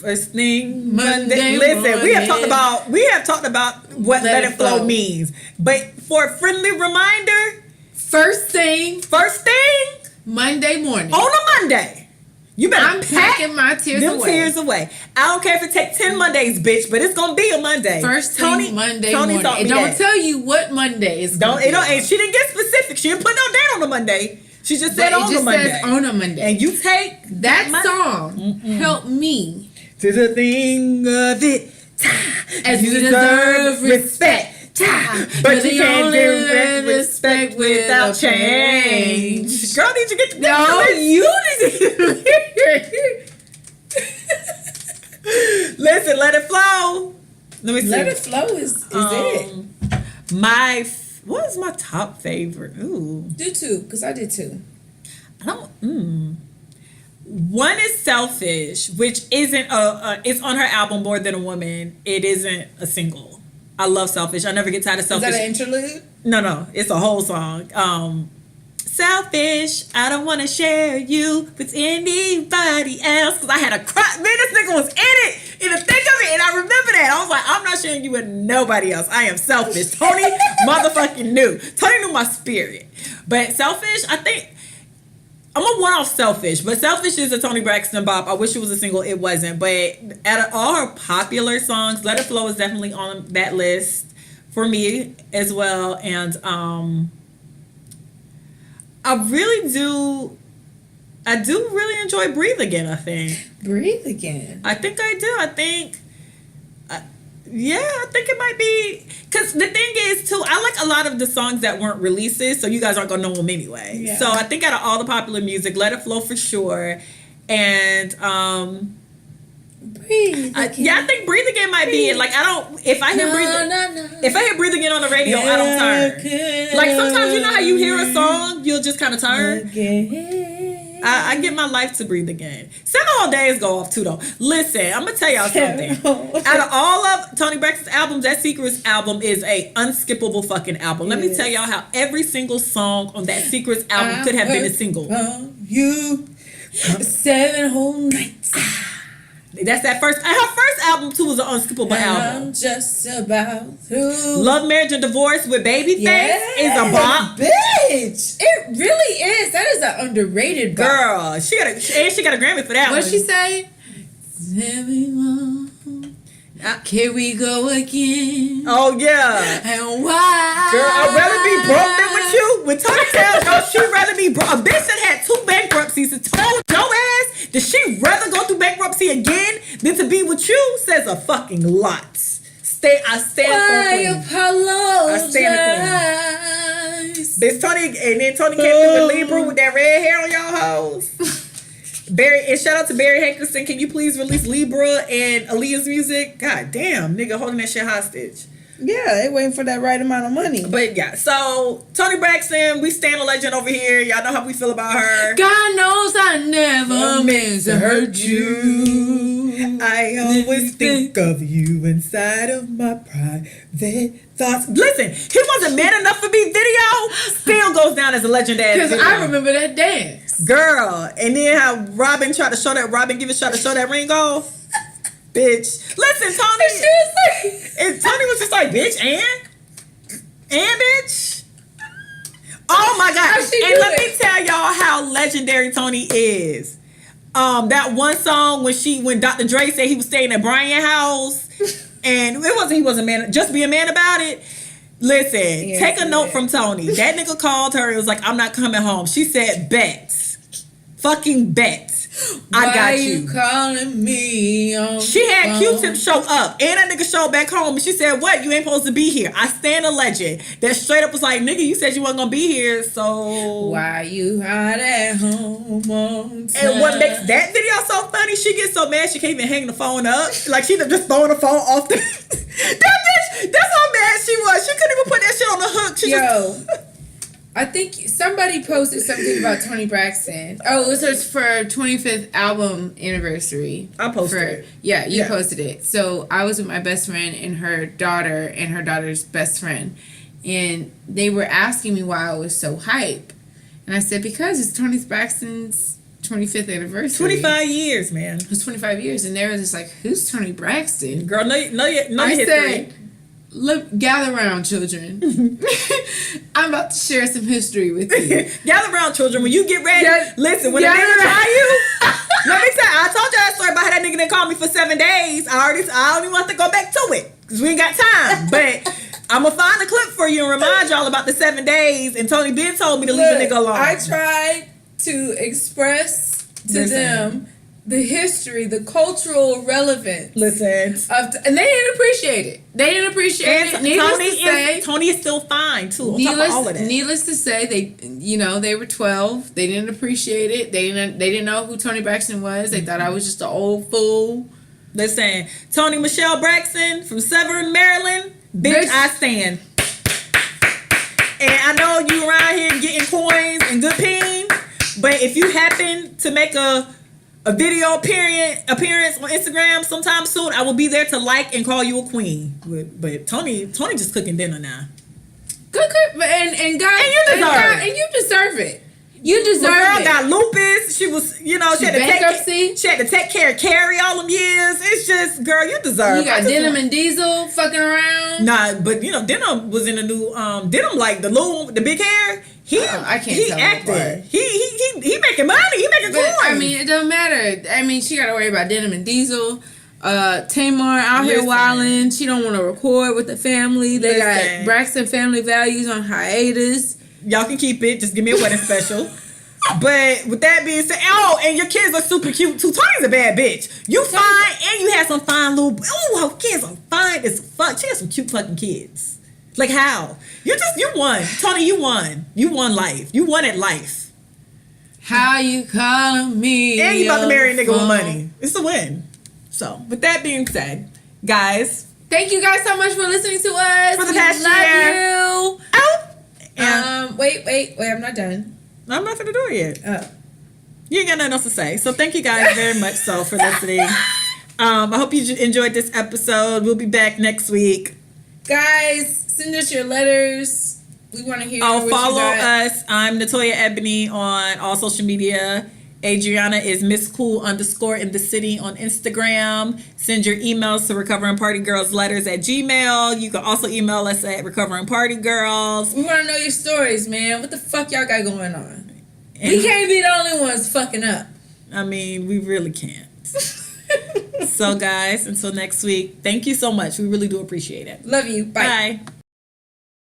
First thing Monday Listen, we have morning. talked about what Let It Flow means. But for a friendly reminder, First thing Monday morning. on a Monday. You better I'm packing my tears them away. tears away. I don't care if it take 10 Mondays, bitch, but it's gonna be a Monday. First thing Monday morning. taught me It don't that. tell you what Monday is. And she didn't get specific. She didn't put no date on the Monday. She just said on it the just Monday. says on a Monday. And you take that song helped me to the thing of it. as you deserve respect. But you can't give respect without change. Girl, did you get the No, you need to Listen, Let It Flow. Let me see. Let It Flow is it. What is my top favorite? Ooh. Do two, because I did two. I don't. One is Selfish, which isn't it's on her album More Than a Woman. It isn't a single. I love Selfish. I never get tired of Selfish. Is that an interlude? No, it's a whole song. Selfish, I don't want to share you with anybody else. Because I had a cry. Man, this nigga was in it, in the thick of it. And I remember that. I was like, I'm not sharing you with nobody else. I am selfish. Tony motherfucking knew. Tony knew my spirit. But Selfish, I think I'm a one-off Selfish, but Selfish is a Toni Braxton bop. I wish it was a single. It wasn't. But out of all her popular songs, Let It Flow is definitely on that list for me as well. And I do really enjoy Breathe Again, I think. Breathe Again. I think I do. I think it might be. Because the thing is, too, I like a lot of the songs that weren't releases, so you guys aren't going to know them anyway. Yeah. So I think out of all the popular music, Let It Flow for sure. And, Breathe Again. I think Breathe Again might be it. Like, if I hear Breathe Again on the radio, I don't turn. Like, sometimes you know how you hear a song, you'll just kind of turn. I get my life to Breathe Again. 7 Whole Days go off too, though. Listen, I'm gonna tell y'all something. Out of all of Toni Braxton's albums, that Secrets album is a unskippable fucking album. Let me tell y'all how every single song on that Secrets album could have been a single. You 7 whole nights. That's that first. Her first album too was an unskippable album. I'm just about through. Love, Marriage, and Divorce with Babyface is a bop. Bitch, it really is. That is an underrated bop. Girl, she got a Grammy for that one. What'd she say? Here we go again. Oh yeah. And why? Girl, I'd rather be broke than with you. When Toni Taylor goes, she'd rather be broke. A bitch that had 2 bankruptcies and told your ass that she'd rather go through bankruptcy again than to be with you says a fucking lot. I stand for Queen. I stand for Queen. Bitch, Toni, and then Toni came in with Libra with that red hair on y'all hoes. Barry, and shout out to Barry Hankerson. Can you please release Libra and Aaliyah's music? God damn, nigga holding that shit hostage. Yeah, they waiting for that right amount of money. But yeah, so Toni Braxton, we stand a legend over here. Y'all know how we feel about her. God knows I never meant to hurt you. I always think of you inside of my private thoughts. Listen, he wasn't man enough for me video. Still goes down as a legendary. Because I remember that dance. Girl. And then how Robin tried to show that, to show that ring off. Bitch. Listen, Toni. And Toni was just like, bitch, and bitch. Oh my God. And let me tell y'all how legendary Toni is. That one song when Dr. Dre said he was staying at Brian's house, and he wasn't man, just be a man about it. Listen, take a note from Toni. That nigga called her. It was like, I'm not coming home. She said, bet. Fucking bet. I got you. Why you calling me on She had Q-Tip show up and that nigga showed back home, and she said, what? You ain't supposed to be here. I stand a legend. That straight up was like, nigga, you said you wasn't gonna be here, so why you hot at home on time? And what makes that video so funny, she gets so mad she can't even hang the phone up. Like she just throwing the phone off the that bitch, that's how mad she was. She couldn't even put that shit on the hook. She just I think somebody posted something about Toni Braxton. Oh, it was for 25th album anniversary. I posted it. Yeah, you posted it. So I was with my best friend and her daughter and her daughter's best friend. And they were asking me why I was so hype. And I said, because it's Toni Braxton's 25th anniversary. 25 years, man. It was 25 years. And they were just like, who's Toni Braxton? Girl, no I history. said, look, gather around, children. I'm about to share some history with you. Gather around, children. When you get ready, listen, when a nigga try you, let me tell you, I told you that story about how that nigga didn't call me for 7 days. I don't even want to go back to it because we ain't got time. But I'm going to find a clip for you and remind y'all about the 7 days. And Toni Ben told me to leave a nigga alone. I tried to express to them the history, the cultural relevance. Listen. And they didn't appreciate it. They didn't appreciate it. Toni is still fine, too, on top of all of that. Needless to say, they were 12. They didn't appreciate it. They didn't know who Toni Braxton was. They thought I was just an old fool. Listen, Toni Michelle Braxton from Severn, Maryland. Bitch, I stand. And I know you around here getting coins and good peen, but if you happen to make a video appearance on Instagram sometime soon, I will be there to like and call you a queen. But Toni just cooking dinner now. Good, and God, and you deserve it. And you deserve it. You deserve girl it. got lupus. She was, she had to bankruptcy. she had to take care of Carrie all them years. It's just, girl, you deserve. You got Denim and Diesel fucking around. Nah, but Denim was in the new Denim, like the little one with the big hair. I can't He tell acted. He making money. He making But, coins. I mean, it don't matter. I mean, she got to worry about Denim and Diesel. Tamar out here Listen. wilding. She don't want to record with the family. They Listen. got Braxton Family Values on hiatus. Y'all can keep it. Just give me a wedding special. But with that being said, and your kids are super cute too. Tony's a bad bitch. You fine, and you have some fine little. Her kids are fine as fuck. She has some cute fucking kids. Like how? You won, Tony. You won. You won life. You won at life. How you calling me? And you about to marry a nigga with phone? money. It's a win. So with that being said, guys, Thank you guys so much for listening to us. For the We past love year. you. and Wait, I'm not done. I'm not gonna do it yet. Oh. You ain't got nothing else to say. So thank you guys very much so for listening. I hope you enjoyed this episode. We'll be back next week. Guys, send us your letters. We want to hear what Follow you got. us. I'm NatoyaEbony on all social media. Adrianna is Miss Cool _ in the city on Instagram. Send your emails to recoveringpartygirlsletters@gmail. You can also email us at recoveringpartygirls. We want to know your stories, man. What the fuck y'all got going on? And, We can't be the only ones fucking up. I mean, we really can't. So guys, until next week, thank you so much. We really do appreciate it. Love you. Bye. Bye.